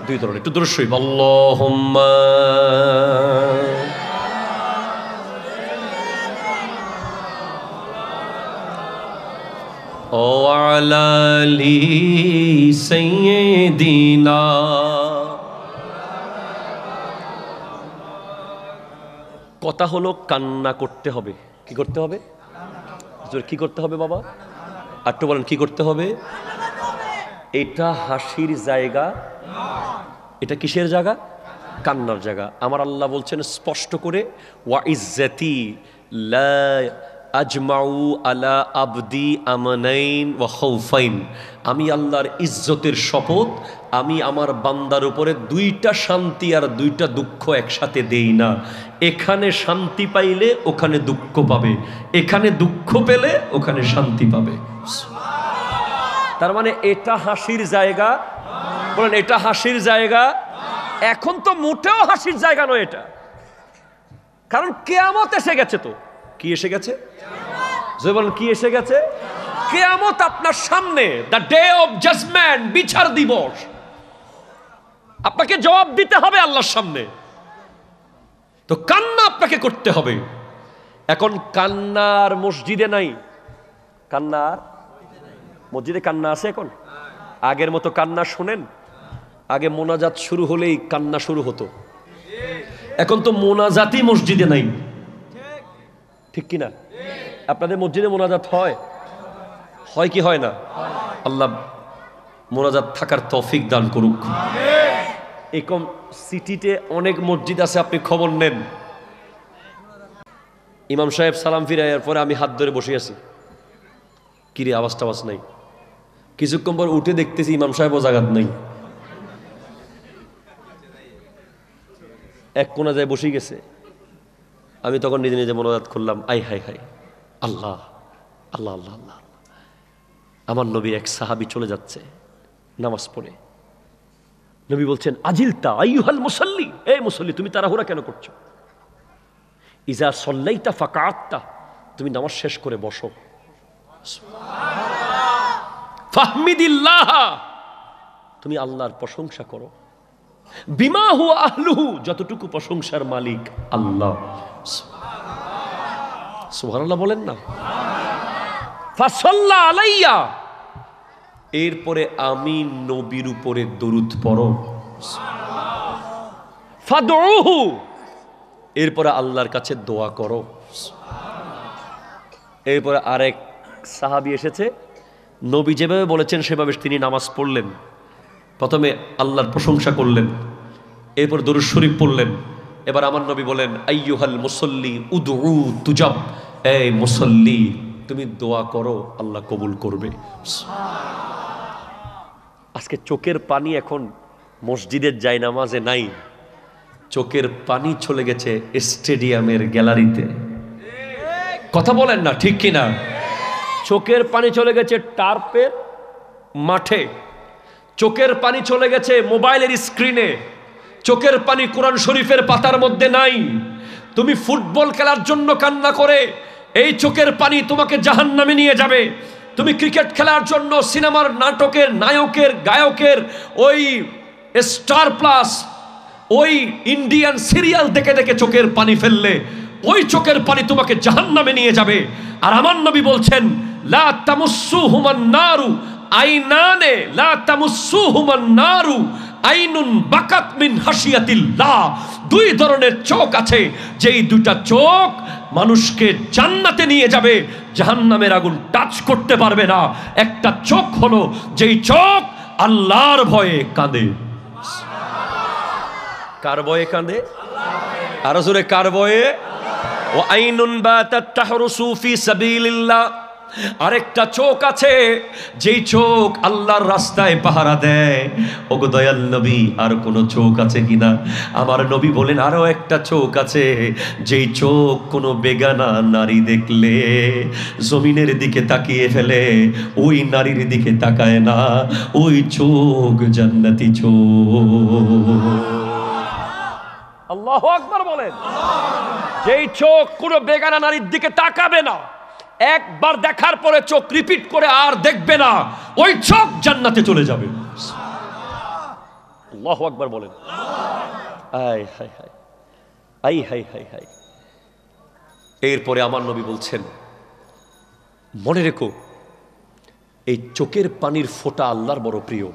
দুই ধরনের। একটু দূরে শরীফ আল্লাহুম্মা ও আলা লি সাইয়্যিদিনা। কথা হলো কান্না করতে হবে। কি করতে হবে? কি করতে হবে বাবা? একটু বলেন কি করতে হবে? এটা হাসির জায়গা, এটা কিসের জায়গা? কান্নার জায়গা। আমার আল্লাহ বলছেন স্পষ্ট করে, ওয়া ইজ্জতি লা আজমাউ আলা আবদি আমানাইন ওয়া খাউফাইন। আমি আল্লাহর ইজ্জতের শপথ, আমি আমার বান্দার উপরে দুইটা শান্তি আর দুইটা দুঃখ একসাথে দেই না। এখানে শান্তি পাইলে ওখানে দুঃখ পাবে, এখানে দুঃখ পেলে ওখানে শান্তি পাবে। তার মানে এটা হাসির জায়গা। বলেন এটা হাসির জায়গা। এখন তো মোটেও হাসির জায়গা নয় এটা, কারণ কিয়ামত এসে গেছে। তো কি এসে গেছে? যে বলেন কি এসে গেছে? কিয়ামত আপনার সামনে, দ্য ডে অফ জাজমেন্ট, বিচার দিবস। আপনাকে জবাব দিতে হবে আল্লাহর সামনে। তো কান্না আপনাকে করতে হবে। এখন কান্নার মসজিদে নাই, কান্নার মসজিদে কান্না আছে এখন? আগের মতো কান্না শোনেন? আগে মোনাজাত শুরু হলেই কান্না শুরু হতো, এখন তো মোনাজাতই মসজিদে নাই। ঠিক কিনা? আপনাদের মসজিদে মোনাজাত হয়? হয় কি হয় না? আল্লাহ মোনাজাত থাকার তৌফিক দান করুক। এরকম সিটিতে অনেক মসজিদ আছে, আপনি খবর নেন। ইমাম সাহেব সালাম ফিরাইয়ার পরে আমি হাত ধরে বসে আছি, কিরে আওয়াজ টাওয়াজ নাই। কিছুক্ষণ পর উঠে দেখতেছি ইমাম সাহেবও জাগাত নাই, এক কোনা যায় বসে গেছে। আমি তখন নিজে নিজে মোনাজাত করলাম, আই হাই হাই, আল্লাহ আল্লাহ আল্লাহ আল্লাহ। আমার নবী এক সাহাবী চলে যাচ্ছে নামাজ পড়ে। নবী বলছেন, আজিলতা আইয়ুহাল মুসাল্লি, এই মুসাল্লি তুমি তাড়াহুড়া কেন করছো? ইজা সল্লাইতা ফাকাআত্তা, তুমি নামাজ শেষ করে বসো। ফাহমিদিল্লাহ, তুমি আল্লাহর প্রশংসা করো। বিমা হুয়া আহলুহু, যতটুকু প্রশংসার মালিক আল্লাহ। সুবহানাল্লাহ বলেন না। ফাসাল্লা আলাইয়া, এরপরে আমি নবীর উপরে দরুদ পড়ো। ফাদউহু, এরপরে আল্লাহর কাছে দোয়া করো। এরপরে আরেক সাহাবী এসেছে, নবী যেভাবে বলেছেন সেভাবে তিনি নামাজ পড়লেন। প্রথমে আল্লাহর প্রশংসা করলেন, এরপর দরুদ শরীফ পড়লেন। এবার আমার নবী বলেন, আইয়ুহাল মুসাল্লি উদউ তুজাব, এই মুসাল্লি তুমি দোয়া করো, আল্লাহ কবুল করবে। আজকে চোখের পানি এখন মসজিদের জায়নামাজে নাই, চোখের পানি চলে গেছে স্টেডিয়ামের গ্যালারিতে। কথা বলেন না ঠিক কিনা? চোখের পানি চলে গেছে টার্পের মাঠে, চোখের পানি চলে গেছে মোবাইলের স্ক্রিনে, চোখের পানি কোরআন শরীফের পাতার মধ্যে নাই। তুমি ফুটবল খেলার জন্য কান্না করে এই চোখের পানি তোমাকে জাহান্নামে নিয়ে যাবে। তুমি ক্রিকেট খেলার জন্য সিনেমার নাটকের নায়কের গায়কের ওই স্টার প্লাস ওই ইন্ডিয়ান সিরিয়াল দেখে দেখে চোখের পানি ফেললে ওই চোখের পানি তোমাকে জাহান্নামে নিয়ে যাবে। আর আমার নবী বলছেন, লা তামুসসুহুমান নারু আইনানে, লা তামুসসুহুমান নারু আইনুন বাকাত মিন হাসিয়াতিল্লাহ। দুই ধরনের চোখ আছে, যেই দুইটা চোখ মানুষকে জান্নাতে নিয়ে যাবে, জাহান্নামের আগুন টাচ করতে পারবে না। একটা চোখ হলো যেই চোখ আল্লাহর ভয়ে কাঁদে। কার ভয়ে কাঁদে? আরো জোরে, কার ভয়ে? ও আইনুন বাতাত তাহরুসু ফি সাবিলিল্লাহ আরেকটা চোখ আছে যেই চোখ আল্লাহর রাস্তায় পাহারা দেয়। ওগো দয়াল নবী, আর কোনো চোখ আছে কিনা? আমার নবী বলেন আরো একটা চোখ আছে, যেই চোখ কোনো বেগানা নারী দেখলে জমিনের দিকে তাকিয়ে ফেলে, ওই নারীর দিকে তাকায় না, ওই চোখ জান্নাতি চোখ। আল্লাহু আকবার বলেন। যেই চোখ কোনো বেগানা নারীর দিকে তাকাবে না, একবার দেখার পরে চোখ রিপিট করে আর দেখবে না, ওই চোখ জান্নাতে চলে যাবে। আল্লাহু আকবার বলেন। আয় হায় হায়, আই হায় হায় হায়। এরপরে আমার নবী বলছেন, মনে রেখো এই চোখের পানির ফোঁটা আল্লাহর বড় প্রিয়।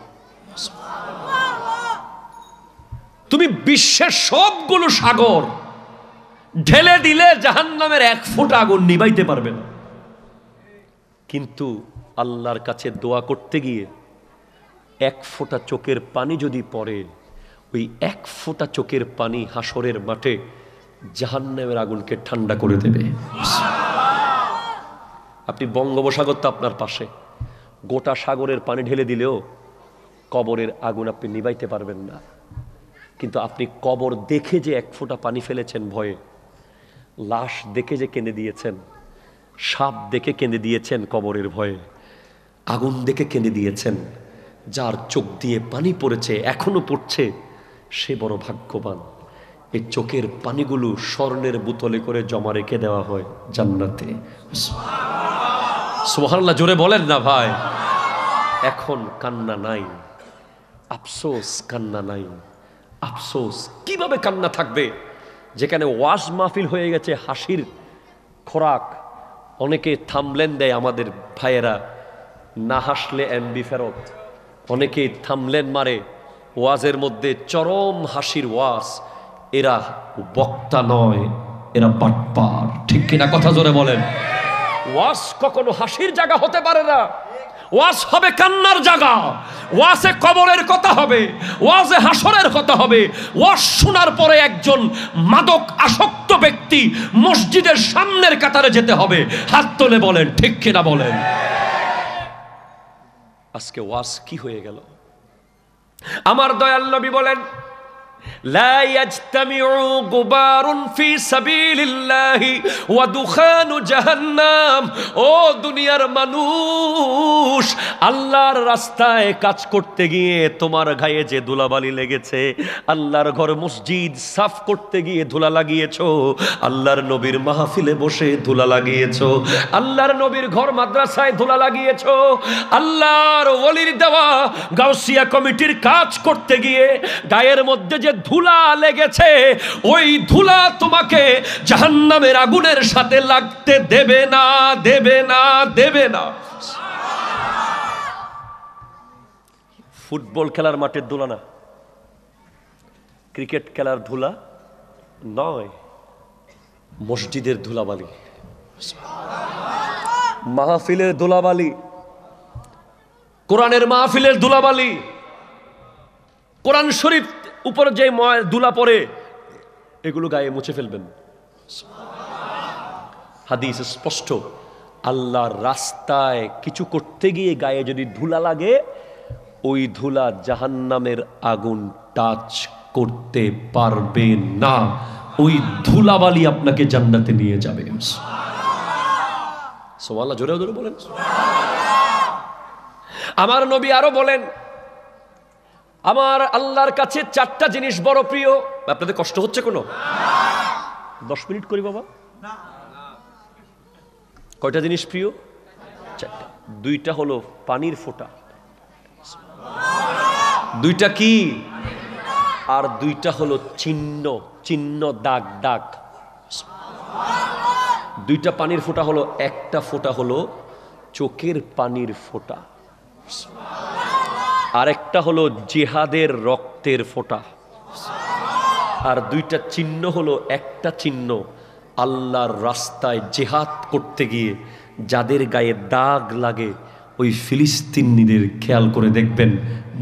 তুমি বিশ্বের সবগুলো সাগর ঢেলে দিলে জাহান্নামের এক ফোঁটা আগুন নিভাইতে পারবে না, কিন্তু আল্লাহর কাছে দোয়া করতে গিয়ে এক ফোঁটা চোখের পানি যদি পড়ে, ওই এক ফোঁটা চোখের পানি হাসরের মাঠে জাহান্নামের আগুনকে ঠান্ডা করে দেবে। আপনি বঙ্গোপসাগর তো আপনার পাশে, গোটা সাগরের পানি ঢেলে দিলেও কবরের আগুন আপনি নিভাইতে পারবেন না, কিন্তু আপনি কবর দেখে যে এক ফোঁটা পানি ফেলেছেন ভয়ে, লাশ দেখে যে কেঁদে দিয়েছেন, সাপ দেখে কেঁদে দিয়েছেন কবরের ভয়ে, আগুন দেখে কেঁদে দিয়েছেন, যার চোখ দিয়ে পানি পড়েছে এখনো পড়ছে, সে বড় ভাগ্যবান। এই চোখের পানিগুলো স্বর্ণের বোতলে করে জমা রেখে দেওয়া হয় জান্নাতে। সুবহানাল্লাহ, জোরে বলেন না ভাই। এখন কান্না নাই, আফসোস, কান্না নাই, আফসোস। কিভাবে কান্না থাকবে যেখানে ওয়াজ মাহফিল হয়ে গেছে হাসির খোরাক? অনেকে থামলেন দেয় আমাদের ভাইয়েরা, না হাসলে এমবি ফেরত। অনেকে থামলেন মারে ওয়াজের মধ্যে, চরম হাসির ওয়াজ। এরা বক্তা নয়, এরা বাটপার। ঠিক কিনা? কথা জোরে বলেন। ওয়াজ কখনো হাসির জায়গা হতে পারে না, ওয়াজ হবে কান্নার জায়গা। ওয়াজে কবরের কথা হবে, ওয়াজে হাসরের কথা হবে। ওয়াজ শোনার পরে একজন মাদক আসক্ত ব্যক্তি মসজিদের সামনের কাতারে যেতে হবে। হাত তুলে বলেন ঠিক কিনা বলেন। আজকে ওয়াজ কি হয়ে গেল? আমার দয়াল নবী বলেন, لا يجتمع غبار في سبيل الله ودخان جهنم। ও দুনিয়ার মানুষ, আল্লাহর রাস্তায় কাজ করতে গিয়ে তোমার গায়ে যে ধুলাবালি লেগেছে, আল্লাহর ঘর মসজিদ সাফ করতে গিয়ে ধুলা লাগিয়েছো, আল্লাহর নবীর মাহফিলে বসে ধুলা লাগিয়েছো, আল্লাহর নবীর ঘর মাদ্রাসায় ধুলা লাগিয়েছো, আল্লাহর ওলির দেওয়া গাউসিয়া কমিটির কাজ করতে গিয়ে গায়ের মধ্যে যে ধুলা লেগেছে, ওই ধুলা তোমাকে জাহান্নামের আগুনের সাথে লাগতে দেবে না, দেবে না, দেবে না। ফুটবল খেলার মাঠের ধুলা না, ক্রিকেট খেলার ধুলা নয়, মসজিদের ধুলাবালি, মাহফিলের ধুলাবালি, কোরআনের মাহফিলের ধুলাবালি। কোরআন শরীফ উপরে যে ধুলা পড়ে, এগুলো গায়ে মুছে ফেলবেন। হাদিস স্পষ্ট, আল্লাহর রাস্তায় কিছু করতে গিয়ে গায়ে যদি ধুলা লাগে, ওই ধুলা জাহান্নামের আগুন টাচ করতে পারবে না, ওই ধুলাবালি আপনাকে জান্নাতে নিয়ে যাবে। সুবহানাল্লাহ, জোরে জোরে বলেন। আমার নবী আরো বলেন, আমার আল্লাহর কাছে চারটা জিনিস বড় প্রিয়। আপনাদের কষ্ট হচ্ছে কোনো? 10 মিনিট করি বাবা। কয়টা জিনিস প্রিয়? চারটা। দুইটা হলো পানির ফোঁটা, দুইটা কি? আর দুইটা হলো চিহ্ন, চিহ্ন, দাগ, দাগ। দুইটা পানির ফোঁটা হলো, একটা ফোঁটা হলো চোখের পানির ফোঁটা, আরেকটা হলো জিহাদের রক্তের ফোঁটা, আর দুইটা চিহ্ন হলো, একটা চিহ্ন আল্লাহর রাস্তায় জিহাদ করতে গিয়ে যাদের গায়ে দাগ লাগে, ওই ফিলিস্তিনিদের খেয়াল করে দেখবেন,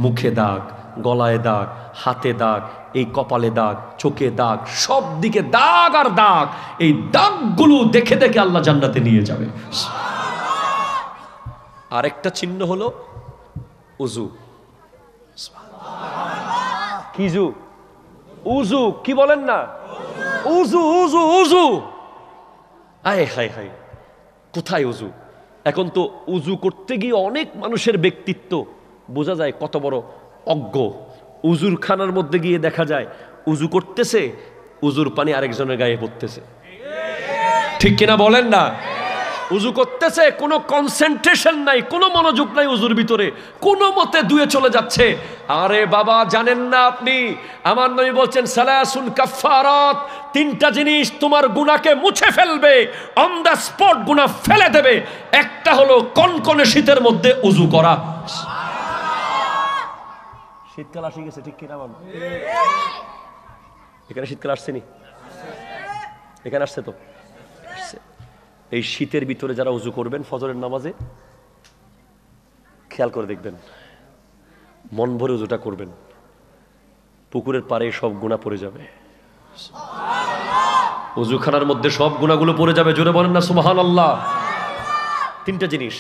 মুখে দাগ, গলায় দাগ, হাতে দাগ, এই কপালে দাগ, চোখে দাগ, সব দিকে দাগ আর দাগ। এই দাগগুলো দেখে দেখে আল্লাহ জান্নাতে নিয়ে যাবে। আরেকটা চিহ্ন হলো উজু। কিজু উজু, কি বলেন না? উজু উজু উজু, আয় হায় হায়, কোথায় উজু? এখন তো উজু করতে গিয়ে অনেক মানুষের ব্যক্তিত্ব বোঝা যায় কত বড় অজ্ঞ। উজুর খানার মধ্যে গিয়ে দেখা যায় উজু করতেছে, উজুর পানি আরেকজনের গায়ে পড়তেছে। ঠিক কিনা বলেন না? উজু করতেছে, কোনো কনসেন্ট্রেশন নাই, কোনো মনোযোগ নাই উজুর ভিতরে, কোনো মতে দুয়ে চলে যাচ্ছে। আরে বাবা, জানেন না আপনি, আমার নবী বলছেন সালাসুন কাফারাত, তিনটা জিনিস তোমার গুনাহকে মুছে ফেলবে, অন দ্য স্পট গুনাহ ফেলে দেবে। একটা হলো কনকনে শীতের মধ্যে উজু করা। শীতকাল আসে গেছে, ঠিক কিনা বলেন? এখানে শীতকাল আসছে নি? এখানে আসছে তো? এই শীতের ভিতরে যারা উজু করবেন ফজরের নামাজে, খেয়াল করে দেখবেন, মন ভরে উজুটা করবেন, পুকুরের পাড়ে সব গুনাহ পড়ে যাবে, উজুখানার মধ্যে সব গুনাহগুলো পড়ে যাবে। জোরে বলেন না সুবহানাল্লাহ। তিনটা জিনিস,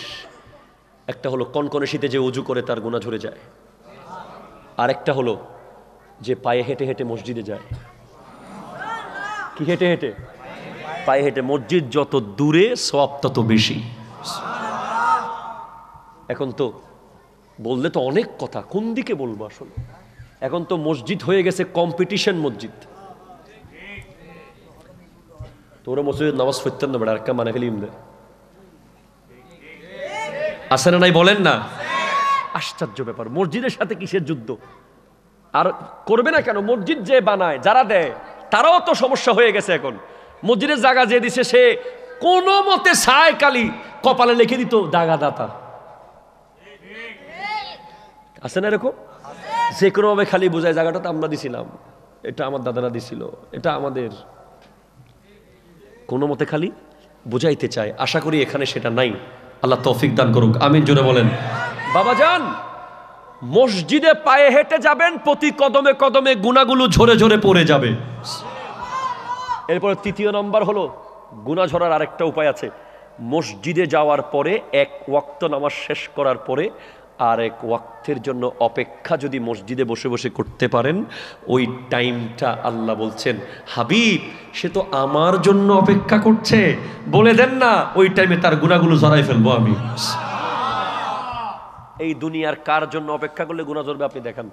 একটা হলো কনকনে শীতে যে উজু করে তার গুনাহ ঝরে যায়, আরেকটা হলো যে পায়ে হেঁটে হেঁটে মসজিদে যায়। কি হেঁটে হেঁটে? পায়ে হেঁটে। মসজিদ যত দূরে সওয়াব তত বেশি। এখন তো বললে তো অনেক কথা, কোন দিকে বলবো আসলে? এখন তো মসজিদ হয়ে গেছে কম্পিটিশন মসজিদ। তোরা মসজিদ নামাজ পড়তেন না, বেড়া একটা মানে ফেলি আসে না নাই বলেন না? আশ্চর্য ব্যাপার, মসজিদের সাথে কিসের যুদ্ধ? আর করবে না কেন? মসজিদ যে বানায়, যারা দেয়, তারাও তো সমস্যা হয়ে গেছে। এখন মসজিদের জায়গা যে দিছে, সে কোনো মতে ছায় কালি কপালে লিখে দিত দাগা দাতা। আছে না এরকম? যে কোনো ভাবে খালি বোঝায় জায়গাটা তো আমরা দিছিলাম, এটা আমার দাদারা দিছিল, এটা আমাদের। কোনো মতে খালি বুঝাইতে চায়। আশা করি এখানে সেটা নাই। আল্লাহ তৌফিক দান করুক, আমিন জোরে বলেন। বাবাজান, মসজিদে পায়ে হেঁটে যাবেন, প্রতি কদমে কদমে গুনাহগুলো ঝরে ঝরে পড়ে যাবে। এরপরে তৃতীয় নম্বর হলো, গুনাহ ঝরার আরেকটা উপায় আছে। মসজিদে যাওয়ার পরে এক ওয়াক্ত নামাজ শেষ করার পরে আর এক ওয়াক্তের জন্য অপেক্ষা যদি মসজিদে বসে বসে করতে পারেন, ওই টাইমটা আল্লাহ বলছেন হাবিব সে তো আমার জন্য অপেক্ষা করছে, বলে দেন না ওই টাইমে তার গুনাহগুলো ঝরাই ফেলবো আমি। এই দুনিয়ার কার জন্য অপেক্ষা করলে গুনাহ ঝরবে আপনি দেখান?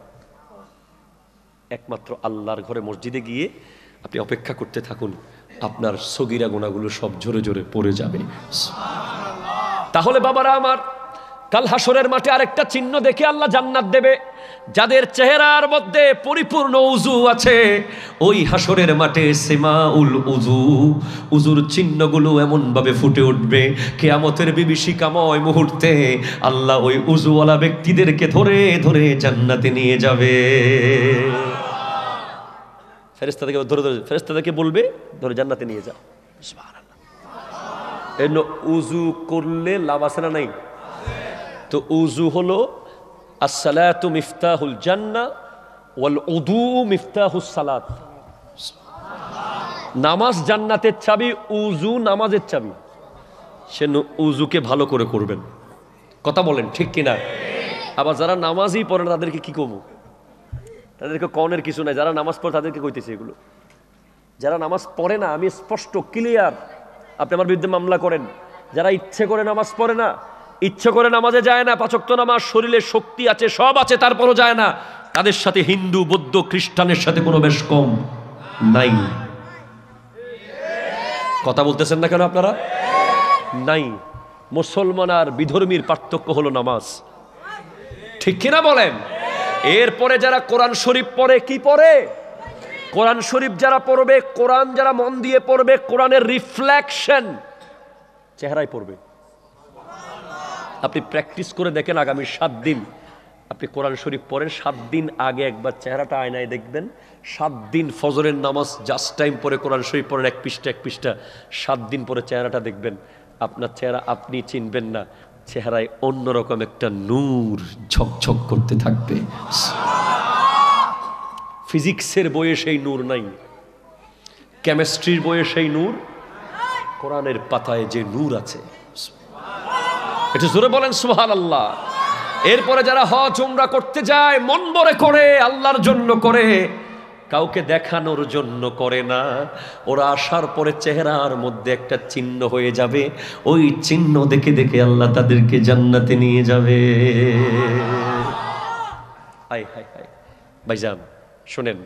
একমাত্র আল্লাহর ঘরে মসজিদে গিয়ে আপনি অপেক্ষা করতে থাকুন, আপনার সগীরা গুনাহগুলো সব ঝরে ঝরে পড়ে যাবে। তাহলে বাবারা আমার, কাল হাসরের মাঠে আরেকটা চিহ্ন দেখে আল্লাহ জান্নাত দেবে। যাদের চেহারার মধ্যে পরিপূর্ণ উজু আছে, ওই হাসরের মাঠে সিমাউল উজু, উজুর চিহ্নগুলো এমন ভাবে ফুটে উঠবে, কিয়ামতের বিভীষিকাময় মুহূর্তে আল্লাহ ওই উজুওয়ালা ব্যক্তিদেরকে ধরে ধরে জান্নাতে নিয়ে যাবে। ফেরেশতাদেরকে ধরে ধরে, ফেরেশতাদেরকে বলবে ধরে জান্নাতে নিয়ে যাও। সুবহানাল্লাহ। এর উজু করলে লাভ আছে না নাই? তো উজু হলো আসসালাতু মিফতাহুল জান্নাহ ওয়াল উদু মিফতাহুস সালাত। নামাজ জান্নাতের চাবি, উজু নামাজের চাবি। সে উজুকে ভালো করে করবেন। কথা বলেন ঠিক কিনা? আবার যারা নামাজই পড়ে না তাদেরকে কি করবো? তাদেরকে কনের কিছু নাই। যারা নামাজ পড়ে তাদেরকে কইতেছে এগুলো। যারা নামাজ পড়ে না, আমি স্পষ্ট ক্লিয়ার, আপনি আমার বিরুদ্ধে মামলা করেন। যারা ইচ্ছে করে নামাজ পড়ে না, ইচ্ছে করে নামাজে যায় না, পাঁচ ওয়াক্ত নামাজ, শরীরে শক্তি আছে, সব আছে, তারপরও যায় না, তাদের সাথে হিন্দু বৌদ্ধ খ্রিস্টানের সাথে কোনো বেশ কম নাই। কথা বলতেছেন না কেন আপনারা? নাই। মুসলমান আর বিধর্মীর পার্থক্য হলো নামাজ। ঠিক কিনা বলেন? এরপরে যারা কোরআন শরীফ পড়ে, কি পড়ে? কোরআন শরীফ যারা পড়বে, কোরআন যারা মন দিয়ে পড়বে, কোরআনের রিফ্লেকশন চেহারায় পড়বে। আপনি প্র্যাকটিস করে দেখেন, আগামী 7 দিন আপনি কোরআন শরীফ পড়েন, 7 দিন আগে একবার চেহারাটা আয়নায় দেখবেন, 7 দিন ফজরের নামাজ জাস্ট টাইম পরে কোরআন শরীফ পড়েন, এক পৃষ্ঠা, 7 দিন পরে চেহারাটা দেখবেন, আপনার চেহারা আপনি চিনবেন না, চেহারায় অন্যরকম একটা নূর ঝকঝক করতে থাকবে। ফিজিক্সের বইয়ে সেই নূর নাই, কেমিস্ট্রির বইয়ে সেই নূর, কোরআনের পাতায় যে নূর আছে। একটু জোরে বলেন সুবহানাল্লাহ। এরপরে যারা হজ উমরা করতে যায় মন ভরে করে, আল্লাহর জন্য করে, কাউকে দেখানোর জন্য করে না। ওরা আসার পরে চেহারার মধ্যে একটা চিহ্ন হয়ে যাবে, ওই চিহ্ন দেখে দেখে আল্লাহ তাদেরকে জান্নাতে নিয়ে যাবে। হায় হায় হায়। ভাইজান শোনেন,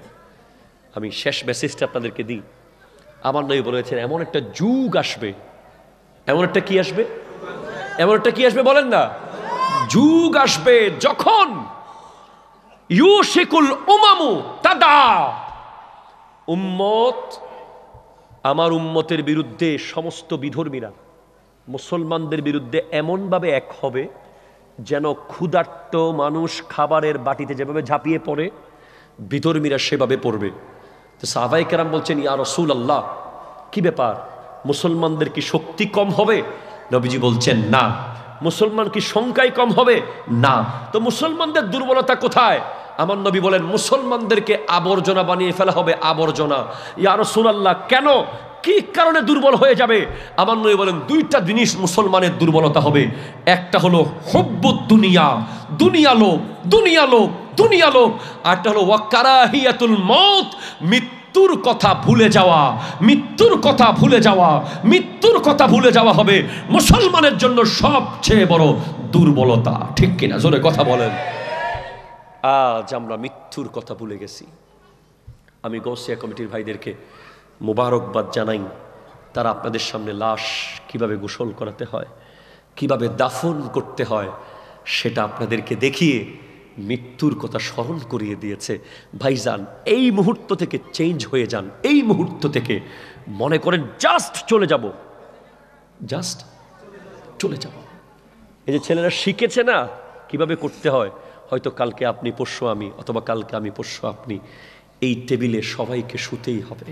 আমি শেষ মেসেজটা আপনাদেরকে দিই। আমার নবী বলেছেন এমন একটা যুগ আসবে, এমন একটা কি আসবে, এমন একটা কি আসবে বলেন না, যুগ আসবে যখন ইউশিকুল উমামু তাদা, উম্মত আমার উম্মতের বিরুদ্ধে সমস্ত বিধর্মীরা মুসলমানদের বিরুদ্ধে এমনভাবে এক হবে যেন ক্ষুধার্ত মানুষ খাবারের বাটিতে যেভাবে ঝাঁপিয়ে পড়ে বিধর্মীরা সেভাবে পড়বে। তো সাহাবায়ে কেরাম বলছেন, ইয়া রাসূলুল্লাহ, কি ব্যাপার, মুসলমানদের কি শক্তি কম হবে? নবীজি বলছেন না। মুসলমান কি সংখ্যায় কম হবে? না। তো মুসলমানদের দুর্বলতা কোথায়? আমার নবী বলেন মুসলমানদেরকে আবর্জনা বানিয়ে ফেলা হবে, আবর্জনা। ইয়া রাসূলুল্লাহ, কেন, কি কারণে দুর্বল হয়ে যাবে? আমার নবী বলেন দুইটা জিনিস মুসলমানের দুর্বলতা হবে। একটা হলো হুব্বুদ দুনিয়া, দুনিয়া লোভ, দুনিয়া লোভ, দুনিয়া লোভ। আরটা হলো ওয়া কারাহিয়াতুল মউত, মৃত্যুর কথা ভুলে যাওয়া, মৃত্যুর কথা ভুলে যাওয়া, মৃত্যুর কথা ভুলে যাওয়া হবে মুসলমানের জন্য সবচেয়ে বড় দুর্বলতা। ঠিক কিনা? জোরে কথা বলেন। আজ আমরা মৃত্যুর কথা ভুলে গেছি। আমি গৌসিয়া কমিটির ভাইদেরকে মুবারকবাদ জানাই, তারা আপনাদের সামনে লাশ কিভাবে গোসল করাতে হয়, কিভাবে দাফন করতে হয় সেটা আপনাদেরকে দেখিয়ে মৃত্যুর কথা স্মরণ করিয়ে দিয়েছে। ভাইজান, এই মুহূর্ত থেকে চেঞ্জ হয়ে যান। এই মুহূর্ত থেকে মনে করেন জাস্ট চলে যাব, জাস্ট চলে যাব। এই যে ছেলেরা শিখেছে না কিভাবে করতে হয়, হয়তো কালকে আপনি, পরশু আমি, অথবা কালকে আমি, পরশু আপনি। এই টেবিলে সবাইকে শুতেই হবে,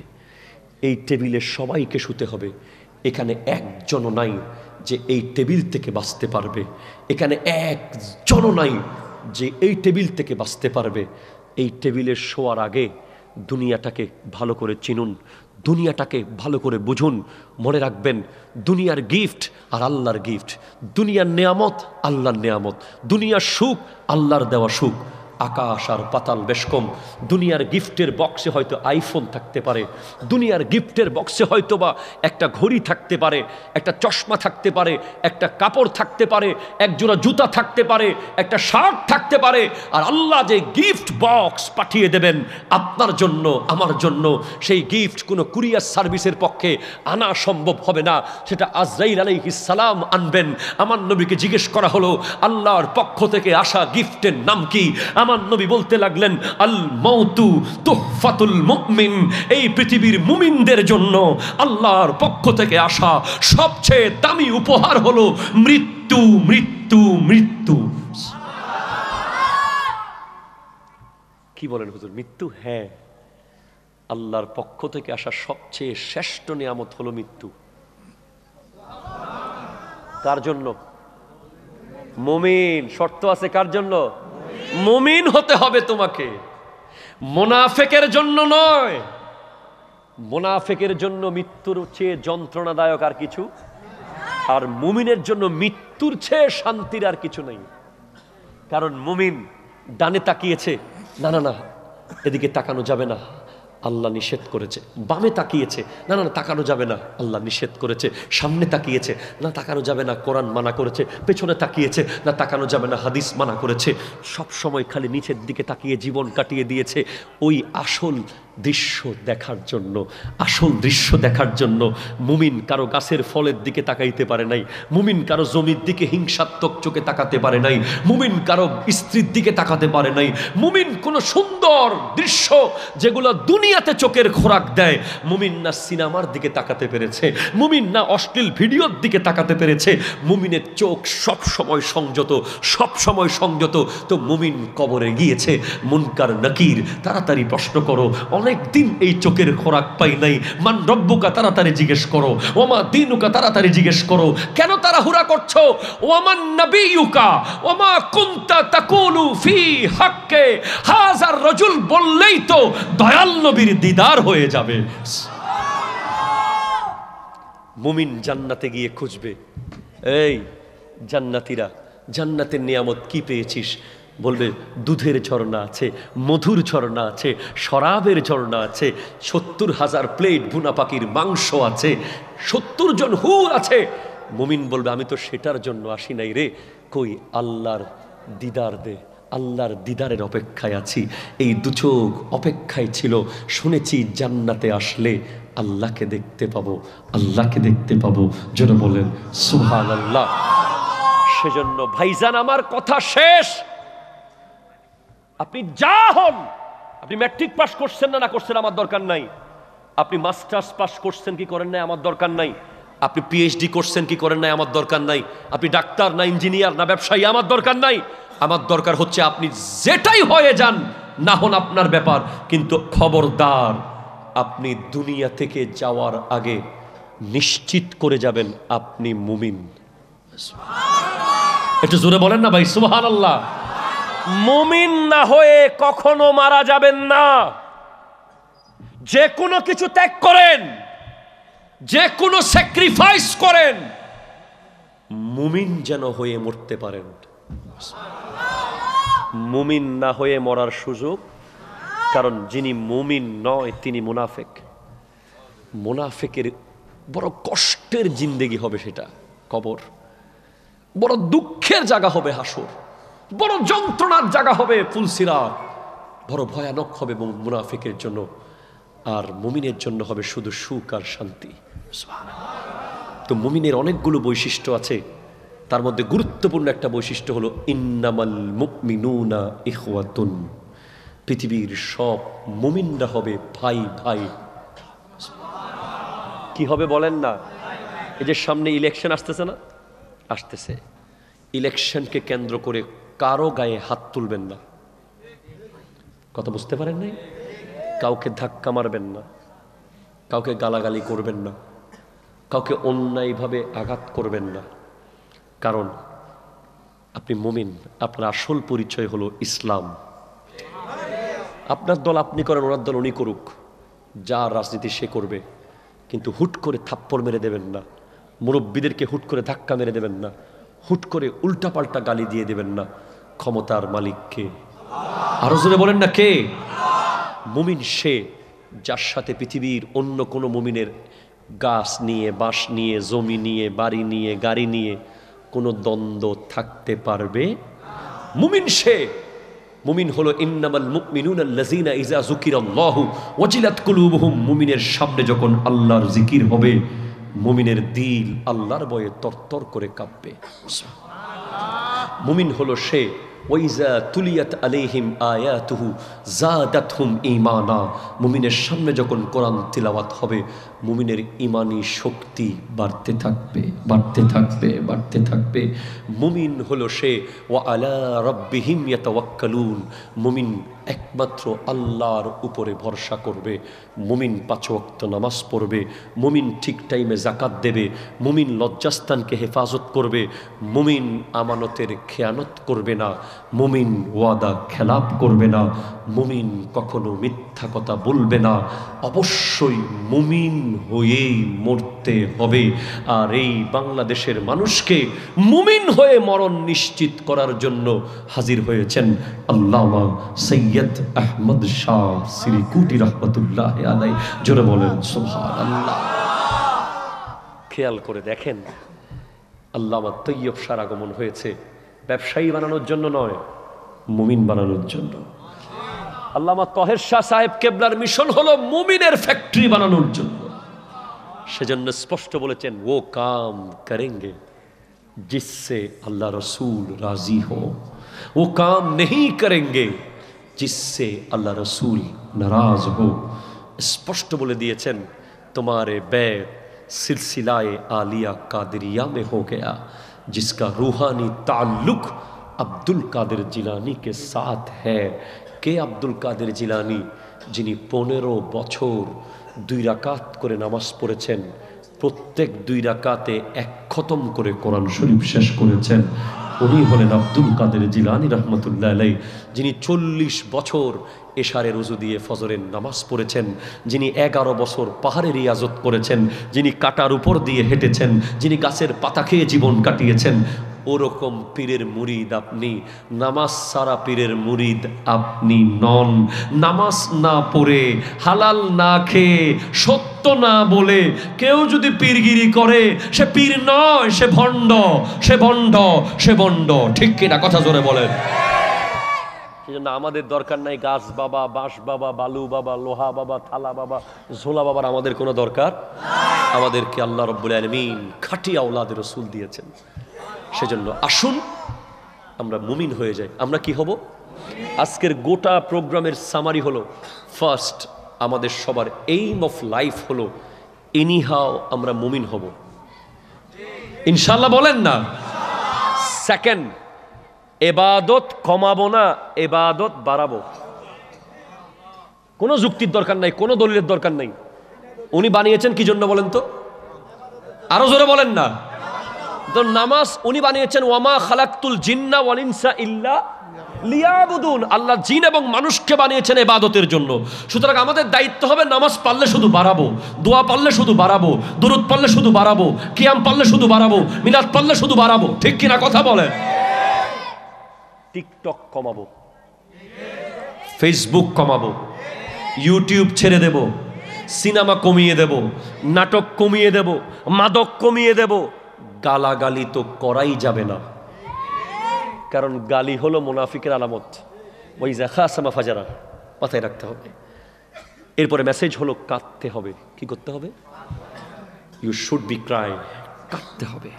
এই টেবিলে সবাইকে শুতে হবে। এখানে একজনও নাই যে এই টেবিল থেকে বাঁচতে পারবে, এখানে একজনও নাই যে এই টেবিল থেকে বাঁচতে পারবে। এই টেবিলের শোয়ার আগে দুনিয়াটাকে ভালো করে চিনুন, দুনিয়াটাকে ভালো করে বুঝুন। মনে রাখবেন দুনিয়ার গিফট আর আল্লাহর গিফট, দুনিয়ার নেয়ামত আল্লাহর নেয়ামত, দুনিয়ার সুখ আল্লাহর দেওয়া সুখ। আকাশ আর পাতাল বেশ কম। দুনিয়ার গিফটের বক্সে হয়তো আইফোন থাকতে পারে, দুনিয়ার গিফটের বক্সে হয়তো বা একটা ঘড়ি থাকতে পারে, একটা চশমা থাকতে পারে, একটা কাপড় থাকতে পারে, এক জোড়া জুতা থাকতে পারে, একটা শার্ট থাকতে পারে। আর আল্লাহ যে গিফট বক্স পাঠিয়ে দেবেন আপনার জন্য, আমার জন্য, সেই গিফট কোনো কুরিয়ার সার্ভিসের পক্ষে আনা সম্ভব হবে না। সেটা আজরাইল আলাইহিস সালাম আনবেন। আমার নবীকে জিজ্ঞেস করা হলো আল্লাহর পক্ষ থেকে আসা গিফটের নাম কি? আমার নবী বলতে লাগলেন আল মাউতু তুহফাতুল মুমিন, এই পৃথিবীর মুমিনদের জন্য আল্লাহর পক্ষ থেকে আসা সবচেয়ে দামি উপহার হলো মৃত্যু, মৃত্যু, মৃত্যু। কি বলেন হুজুর, মৃত্যু? হ্যাঁ, আল্লাহর পক্ষ থেকে আসা সবচেয়ে শ্রেষ্ঠ নিয়ামত হলো মৃত্যু। কার জন্য? মুমিন। শর্ত আছে কার জন্য? মুমিন হতে হবে তোমাকে, মুনাফিকের জন্য নয়। মুনাফিকের জন্য মৃত্যুর চেয়ে যন্ত্রণাদায়ক আর কিছু, আর মুমিনের জন্য মৃত্যুর চেয়ে শান্তির আর কিছু নেই। কারণ মুমিন ডানে তাকিয়েছে, না না না এদিকে তাকানো যাবে না, আল্লাহ নিষেধ করেছে। বামে তাকিয়েছে, না না তাকানো যাবে না, আল্লাহ নিষেধ করেছে। সামনে তাকিয়েছে, না তাকানো যাবে না, কোরআন মানা করেছে। পেছনে তাকিয়েছে, না তাকানো যাবে না, হাদিস মানা করেছে। সব সময় খালি নিচের দিকে তাকিয়ে জীবন কাটিয়ে দিয়েছে ওই আসল দৃশ্য দেখার জন্য। আসল দৃশ্য দেখার জন্য মুমিন কারো গাছের ফলের দিকে তাকাইতে পারে নাই, মুমিন কারো জমির দিকে হিংসাত্মক চোখে তাকাতে পারে নাই, মুমিন কারো স্ত্রীর দিকে তাকাতে পারে নাই, মুমিন কোন সুন্দর দৃশ্য যেগুলো দুনিয়াতে চোখের খোরাক দেয়, মুমিন না সিনেমার দিকে তাকাতে পেরেছে, মুমিন না অশ্লীল ভিডিওর দিকে তাকাতে পেরেছে। মুমিনের চোখ সব সময় সংযত, সব সময় সংযত। তো মুমিন কবরে গিয়েছে, মুনকার নাকির তাড়াতাড়ি প্রশ্ন করো, অনেক দিন এই চোখের খোরাক পাই নাই। মান রব্বুকা তাড়াতাড়ি জিজ্ঞেস করো, ওমা দিনুকা তাড়াতাড়ি জিজ্ঞেস করো। কেন তাড়াহুড়া করছো? ওমান নবিয়ুকা ওমা কুনতা তাকুলু ফি হাক্কে হাযার রাজুল বললেই তো দয়াল নবীর দিদার হয়ে যাবে। মুমিন জান্নাতে গিয়ে খুঁজবে, এই জান্নাতীরা জান্নাতের নিয়ামত কি পেয়েছিস? বলবে দুধের ঝর্ণা আছে, মধুর ঝর্ণা আছে, শরাবের ঝর্ণা আছে, 70,000 প্লেট ভুনা পাখির মাংস আছে, 70 জন হুর আছে। মুমিন বলবে আমি তো সেটার জন্য আসি নাই রে, কই আল্লাহর দিদার দে, আল্লাহর দিদারের অপেক্ষায় আছি। এই দুচোখ অপেক্ষায় ছিল, শুনেছি জান্নাতে আসলে আল্লাহকে দেখতে পাবো, আল্লাহকে দেখতে পাবো। যেন বলেন সুবহানাল্লাহ। সেজন্য ভাইজান আমার কথা শেষ। আপনি যা হন, আপনি ম্যাট্রিক পাস করছেন না করছেন আমার দরকার নাই, আপনি মাস্টার্স পাস করছেন কি করেন নাই আমার দরকার নাই, আপনি পিএইচডি করছেন কি করেন নাই আমার দরকার নাই, আপনি ডাক্তার না ইঞ্জিনিয়ার না ব্যবসায়ী আমার দরকার নাই। আমার দরকার হচ্ছে আপনি যেটাই হয়ে যান না হন আপনার ব্যাপার, কিন্তু খবরদার আপনি দুনিয়া থেকে যাওয়ার আগে নিশ্চিত করে যাবেন আপনি মুমিন।
একটু জোরে বলেন না ভাই সুবহানাল্লাহ।
মুমিন না হয়ে কখনো মারা যাবেন না। যে কোনো কিছু ত্যাগ করেন, যে কোনো স্যাক্রিফাইস করেন, মুমিন যেন হয়ে মরতে পারেন। মুমিন না হয়ে মরার সুযোগ, কারণ যিনি মুমিন নয় তিনি মুনাফিক। মুনাফিকের বড় কষ্টের জিন্দেগি হবে সেটা কবর, বড় দুঃখের জায়গা হবে হাসর, বড় যন্ত্রণার জায়গা হবে ফুলসিরাত, বড় ভয়ানক হবে মুনাফিকের জন্য। আর মুমিনের জন্য হবে শুধু সুখ আর শান্তি। তো মুমিনের অনেকগুলো বৈশিষ্ট্য আছে, তার মধ্যে গুরুত্বপূর্ণ একটা বৈশিষ্ট্য হলো ইন্নামাল মুমিনুনা ইখওয়াতুন। পৃথিবীর সব মুমিনরা হবে ভাই ভাই। কি হবে বলেন না? এই যে সামনে ইলেকশন আসতেছে না, আসতেছে, ইলেকশনকে কেন্দ্র করে কারো গায়ে হাত তুলবেন না। কথা বুঝতে পারেন নাই? কাউকে ধাক্কা মারবেন না, কাউকে গালাগালি করবেন না, কাউকে অন্যায়ভাবে আঘাত করবেন না। কারণ আপনি মুমিন, আপনার আসল পরিচয় হলো ইসলাম। আপনার দল আপনি করেন, ওনার দল উনি করুক, যা রাজনীতি সে করবে, কিন্তু হুট করে থাপ্পড় মেরে দেবেন না, মুরব্বীদেরকে হুট করে ধাক্কা মেরে দেবেন না, হুট করে উল্টাপাল্টা গালি দিয়ে দেবেন না। ক্ষমতার মালিক কে?
আরো জোরে বলেন না কে?
মুমিন সে যার সাথে পৃথিবীর অন্য কোনো মুমিনের গাছ নিয়ে, বাঁশ নিয়ে, জমি নিয়ে, বাড়ি নিয়ে, গাড়ি নিয়ে কোনো দ্বন্দ্ব থাকতে পারবে। মুমিন সে, মুমিন হলো ইন্নামাল মুমিনুনা আল্লাযীনা ইযা যুকিরাল্লাহু ওয়াজিলাত কুলুবুহুম। মুমিনের সামনে যখন আল্লাহর জিকির হবে, মুমিনের দিল আল্লাহর ভয়ে তরতর করে কাঁপবে। মুমিন হলো সে ওয়াইজা তুলিয়াত আলাইহিম আয়াতুহু যাদাতহুম ঈমানা। মুমিনের সামনে যখন কোরআন তিলাওয়াত হবে, মুমিনের ঈমানি শক্তি বাড়তে থাকবে, বাড়তে থাকবে, বাড়তে থাকবে। মুমিন হলো সে ওয়া আলা রাব্বিহিম ইয়াতাওয়াক্কালুন। মুমিন একমাত্র আল্লাহর উপরে ভরসা করবে। মুমিন 5 ওয়াক্ত নামাজ পড়বে, মুমিন ঠিক টাইমে যাকাত দেবে, মুমিন লজ্জাস্থানকে হেফাজত করবে, মুমিন আমানতের খেয়ানত করবে না, মুমিন ওয়াদা খেলাপ করবে না, মুমিন কখনো মিথ্যা কথা বলবে না। অবশ্যই মুমিন হয়েই মরতে হবে। আর এই বাংলাদেশের মানুষকে মুমিন হয়ে মরণ নিশ্চিত করার জন্য হাজির হয়েছেন আল্লামা সৈয়দ আহমদ শাহ সিরিকুটি রহমতুল্লাহ আলাইহি। জোরে বলেন সুবহানাল্লাহ। খেয়াল করে দেখেন, আল্লামা তৈয়ব শাহর আগমন হয়েছে ব্যবসায়ী বানানোর জন্য নয়, মুমিন বানানোর জন্য। আল্লামা তহের শাহ সাহেব কেবলার মিশন হলো মুমিনের ফ্যাক্টরি বানানোর জন্য। সেজন্য স্পষ্ট বলেছেন, ও কাম করেंगे जिससे अल्लाह रसूल राजी हो, वो काम नहीं करेंगे जिससे अल्लाह रसूल नाराज हो। स्पष्ट बोले दिएছেন, तुम्हारे बैर सिलसिलाए आलिया कादरिया में हो गया, जिसका रूहानी ताल्लुक अब्दुल कादिर जिलानी के साथ है। কে আব্দুল কাদের জিলানি? যিনি 15 বছর 2 রাকাত করে নামাজ পড়েছেন, প্রত্যেক 2 রাকাতে 1 খতম করে কোরআন শরীফ শেষ করেছেন। উনি হলেন আব্দুল কাদের জিলানি রহমতুল্লাহ আলাইহি। যিনি 40 বছর এশারের উজু দিয়ে ফজরের নামাজ পড়েছেন, যিনি 11 বছর পাহাড়ের রিয়াজত করেছেন, যিনি কাটার উপর দিয়ে হেঁটেছেন, যিনি গাছের পাতা খেয়ে জীবন কাটিয়েছেন, ওরকম পীরের মুরিদ আপনি। নামাজ সারা পীরের মুরিদ আপনি নন। নামাজ না পড়ে, হালাল না খেয়ে, সত্য না বলে কেউ যদি পীরগিরি করে, সে পীর নয়, সে ভণ্ড, সে ভণ্ড, সে ভণ্ড। ঠিক কিনা? কথা জোরে বলেন। সেজন্য আমাদের দরকার নাই গাছ বাবা, বাঁশ বাবা, বালু বাবা, লোহা বাবা, থালা বাবা, ঝোলা বাবার আমাদের কোনো দরকার। আমাদেরকে আল্লাহ রাব্বুল আলামিন খাঁটি আওলাদের রাসূল দিয়েছেন। সেজন্য আসুন আমরা মুমিন হয়ে যাই। আমরা কি হব? আজকের গোটা প্রোগ্রামের সামারি হলো, ফার্স্ট আমাদের সবার এইম অফ লাইফ হলো এনিহাও আমরা মুমিন হব, ইনশাআল্লাহ বলেন না। সেকেন্ড, এবাদত কমাবো না, এবাদত বাড়াবো। কোনো যুক্তির দরকার নাই, কোনো দলিলের দরকার নাই। উনি বানিয়েছেন কি জন্য বলেন তো? আরো জোরে বলেন না। তো নামাজ উনি বানিয়েছেন ওয়ামা খালাকতুল জিন্না ওয়াল ইনসা ইল্লা লিয়াবুদুন। আল্লাহ জিন এবং মানুষকে বানিয়েছেন ইবাদতের জন্য। সুতরাং আমাদের দায়িত্ব হবে নামাজ পারলে শুধু বাড়াবো, দোয়া পারলে শুধু বাড়াবো, দুরূদ পারলে শুধু বাড়াবো, কিয়াম পারলে শুধু বাড়াবো, মিলাদ পারলে শুধু বাড়াবো। ঠিক কিনা? কথা বলেন। টিকটক কমাবো, ফেসবুক কমাবো, ইউটিউব ছেড়ে দেব, সিনেমা কমিয়ে দেব, নাটক কমিয়ে দেব, মাদক কমিয়ে দেব। গালাগালি তো করাই যাবে না, কারণ গালি হলো মুনাফিকের আলামত। ওই খাসামা ফাজারা, মাথায় রাখতে হবে। এরপরে মেসেজ হলো কাঁদতে হবে। কি করতে হবে? You should be cry. কাঁদতে হবে,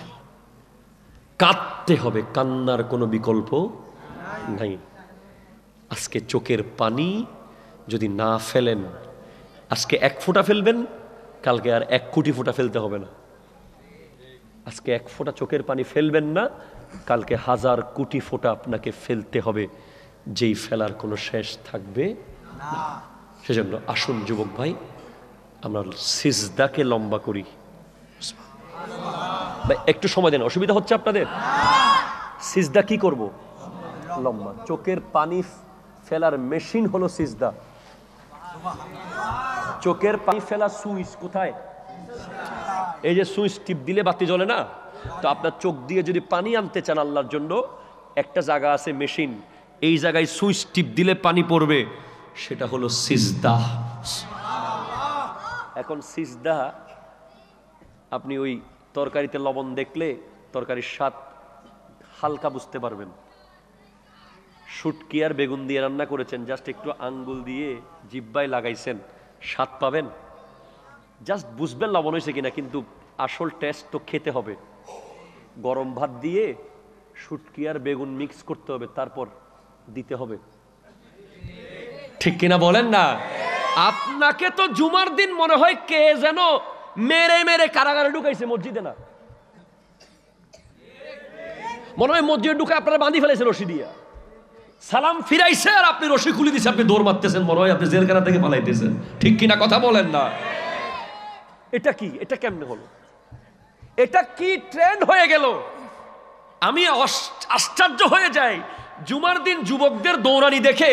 কাঁদতে হবে। কান্নার কোনো বিকল্প নাই। আজকে চোখের পানি যদি না ফেলেন, আজকে 1 ফোঁটা ফেলবেন, কালকে আর 1 কোটি ফোঁটা ফেলতে হবে না। আজকে 1 ফোঁটা চোখের পানি ফেলবেন না, কালকে 1000 কোটি ফোঁটা আপনাকে ফেলতে হবে, যেই ফেলার কোনো শেষ থাকবে না। সেজন্য আসুন যুবক ভাই, আমরা সিজদাকে লম্বা করি। ভাই একটু সময় দেন, অসুবিধা হচ্ছে আপনাদের? সিজদা কি করব? লম্বা। চোখের পানি ফেলার মেশিন হলো সিজদা। চোখের পানি ফেলা সুইচ কোথায়? এই যে সুইচ টিপ দিলে বাতি জ্বলে না? তো আপনার চোখ দিয়ে যদি পানি আনতে চান আল্লাহর জন্য, একটা জায়গা আছে মেশিন, এই জায়গায় সুইচ টিপ দিলে পানি পড়বে, সেটা হলো সিজদা। এখন সিজদা, আপনি ওই তরকারিতে লবণ দেখলে তরকারির স্বাদ হালকা বুঝতে পারবেন। শুটকি আর বেগুন দিয়ে রান্না করেছেন, জাস্ট একটু আঙ্গুল দিয়ে জিহ্বায় লাগাইছেন, স্বাদ পাবেন, জাস্ট বুঝবেন লবণ হয়েছে কিনা। কিন্তু আসল টেস্ট তো খেতে হবে। গরম ভাত দিয়ে শুটকি আর বেগুন মিক্স করতে হবে, তারপর দিতে হবে। ঠিক কিনা বলেন না? আপনাকে তো জুমার দিন মনে হয় কে যেন মেরে মেরে কারাগারে ঢুকাইছে, মসজিদে না, মনে হয় মসজিদে ঢুকে আপনারা বাঁধি ফেলেছে রশি দিয়া। সালাম ফিরাইছে আর আপনি রশি খুলে দিছে, আপনি দৌড় মারতেছেন, মনে হয় আপনি জেলখানা থেকে পালাইতেছেন। ঠিক কিনা? কথা বলেন না। এটা কি? এটা কেমনে হলো? এটা কি ট্রেন্ড হয়ে গেল? আমি আশ্চর্য হয়ে যাই। জুমার দিন যুবকদের দৌড়ানি দেখে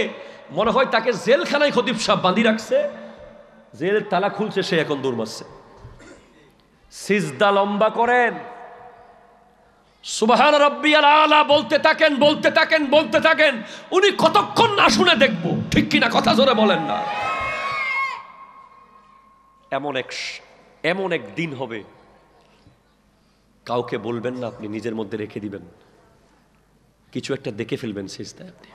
মনে হয় তাকে জেলখানায় খতিব সাহেব বাঁধি রাখছে, জেলের তালা খুলছে, সে এখন দৌড় মারছে। সিজদা লম্বা করেন, সুবহান রাব্বিয়াল আলা বলতে থাকেন, বলতে থাকেন, বলতে থাকেন। উনি কতক্ষণ না শুনে দেখবো। ঠিক কিনা? কথা জোরে বলেন না। এমন এক দিন হবে, কাউকে বলবেন না, আপনি নিজের মধ্যে রেখে দিবেন, কিছু একটা দেখে ফেলবেন সিজদায় আপনি।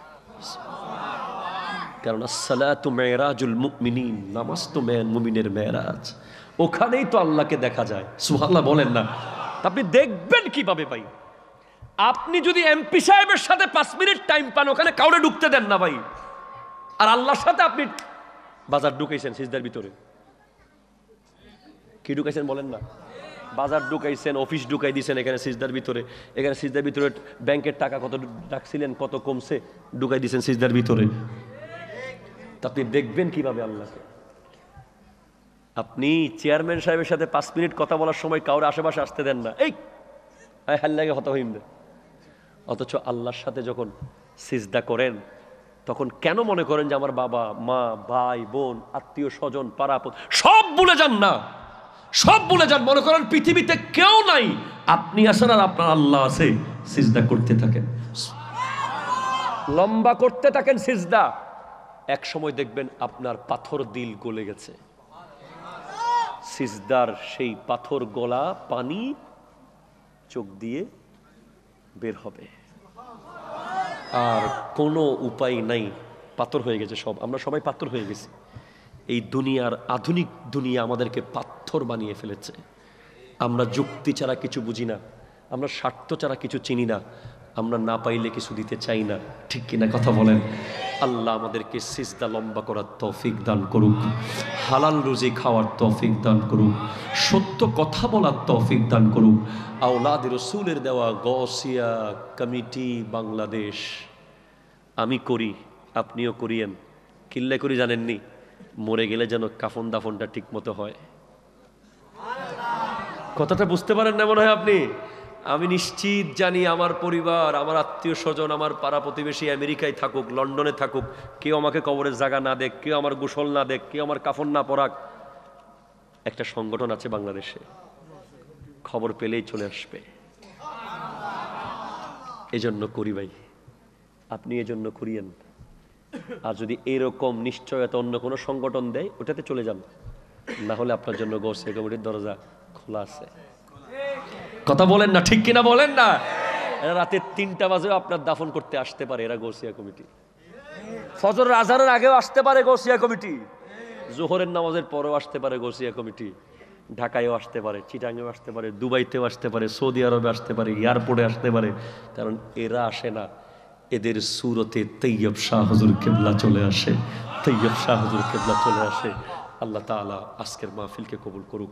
কারণ আসসালাতু মিরাজুল মুমিনিন, নামাজ তো মুমিনের মেরাজ, ওখানেই তো আল্লাহকে দেখা যায়। সুবহানাল্লাহ বলেন না। আপনি দেখবেন কিভাবে ভাই? আপনি যদি এমপি সাহেবের সাথে 5 মিনিট টাইম পান, ওখানে কাউরে ঢুকতে দেন না ভাই, আর আল্লাহর সাথে আপনি বাজার ঢুকাইছেন সিজদার ভিতরে। কি ঢুকাইছেন বলেন না? বাজার ঢুকাইছেন, অফিস ঢুকাই দিয়েছেন এখানে সিজদার ভিতরে। এখানে সিজদার ভিতরে ব্যাংকের টাকা কত রাখছিলেন, কত কমছে, ঢুকাই দিয়েছেন সিজদার ভিতরে। তা আপনি দেখবেন কিভাবে আল্লাহকে? আপনি চেয়ারম্যান সাহেবের সাথে 5 মিনিট কথা বলার সময় কাউরে আশেপাশে আসতে দেন না, এই হাল্লাগে হত হইম দে। অথচ আল্লাহর সাথে যখন সিজদা করেন, তখন কেন মনে করেন যে আমার বাবা মা, ভাই বোন, আত্মীয় স্বজন, পাড়া সব ভুলে যান না, সব ভুলে যান। মনে করেন পৃথিবীতে কেউ নাই,
আপনি আছেন আর আপনার আল্লাহ আছে, সিজদা করতে থাকেন,
লম্বা করতে থাকেন সিজদা। এক সময় দেখবেন আপনার পাথর দিল গলে গেছে। সিজদার সেই পাথর গলা পানি চোখ দিয়ে বের হবে, আর কোনো উপায় নাই। পাথর হয়ে গেছে সব, আমরা সবাই পাথর হয়ে গেছি। এই দুনিয়ার আধুনিক দুনিয়া আমাদেরকে পাথর বানিয়ে ফেলেছে। আমরা যুক্তি ছাড়া কিছু বুঝি না, আমরা স্বার্থ ছাড়া কিছু চিনি না, আমরা না পাইলে কিছু দিতে চাই না, ঠিক কিনা কথা বলেন? আল্লাহ আমাদেরকে সিজদা লম্বা করার তৌফিক দান করুক, হালাল রুজি খাওয়ার তৌফিক দান করুক, সত্য কথা বলার তৌফিক দান করুক। আওলাদ রসুলের দেওয়া গৌসিয়া কমিটি বাংলাদেশ আমি করি, আপনিও করিয়েন। কিল্লে করি জানেননি? মরে গেলে যেন কাফন দাফনটা ঠিক মতো হয়। কথাটা বুঝতে পারেন না মনে হয় আপনি? আমি নিশ্চিত জানি আমার পরিবার, আমার আত্মীয় স্বজন, আমার পাড়া প্রতিবেশী আমেরিকায় থাকুক, লন্ডনে থাকুক, কেউ আমাকে কবরের জায়গা না দেখ, কেউ আমার গোসল না দেখ, কেউ আমার কাফন না পরাক, একটা সংগঠন আছে বাংলাদেশে, খবর পেলেই চলে আসবে। এজন্য করি ভাই, আপনি এজন্য করিয়েন। আর যদি এরকম নিশ্চয়তা অন্য কোনো সংগঠন দেয় ওটাতে চলে যান, না হলে আপনার জন্য গৌসিয়া কমিটির দরজা খোলা আছে।
কথা বলেন না, ঠিক কিনা বলেন না?
এরা রাতে 3টা বাজেও আপনার দাফন করতে আসতে পারে, এরা গৌসিয়া কমিটি। ফজর আজানের আগেও আসতে পারে গৌসিয়া কমিটি, জোহরের নামাজের পরেও আসতে পারে গৌসিয়া কমিটি। ঢাকায়ও আসতে পারে, চিটাঙ্গেও আসতে পারে, দুবাইতেও আসতে পারে, সৌদি আরবে আসতে পারে, এয়ারপোর্টে আসতে পারে। কারণ এরা আসে না, এদের সুরতে তৈয়ব শাহ হুজুর কেবলা চলে আসে, তৈয়ব শাহ হুজুর কেবলা চলে আসে। আল্লাহ তাআলা আজকের মাহফিলকে কবুল করুক।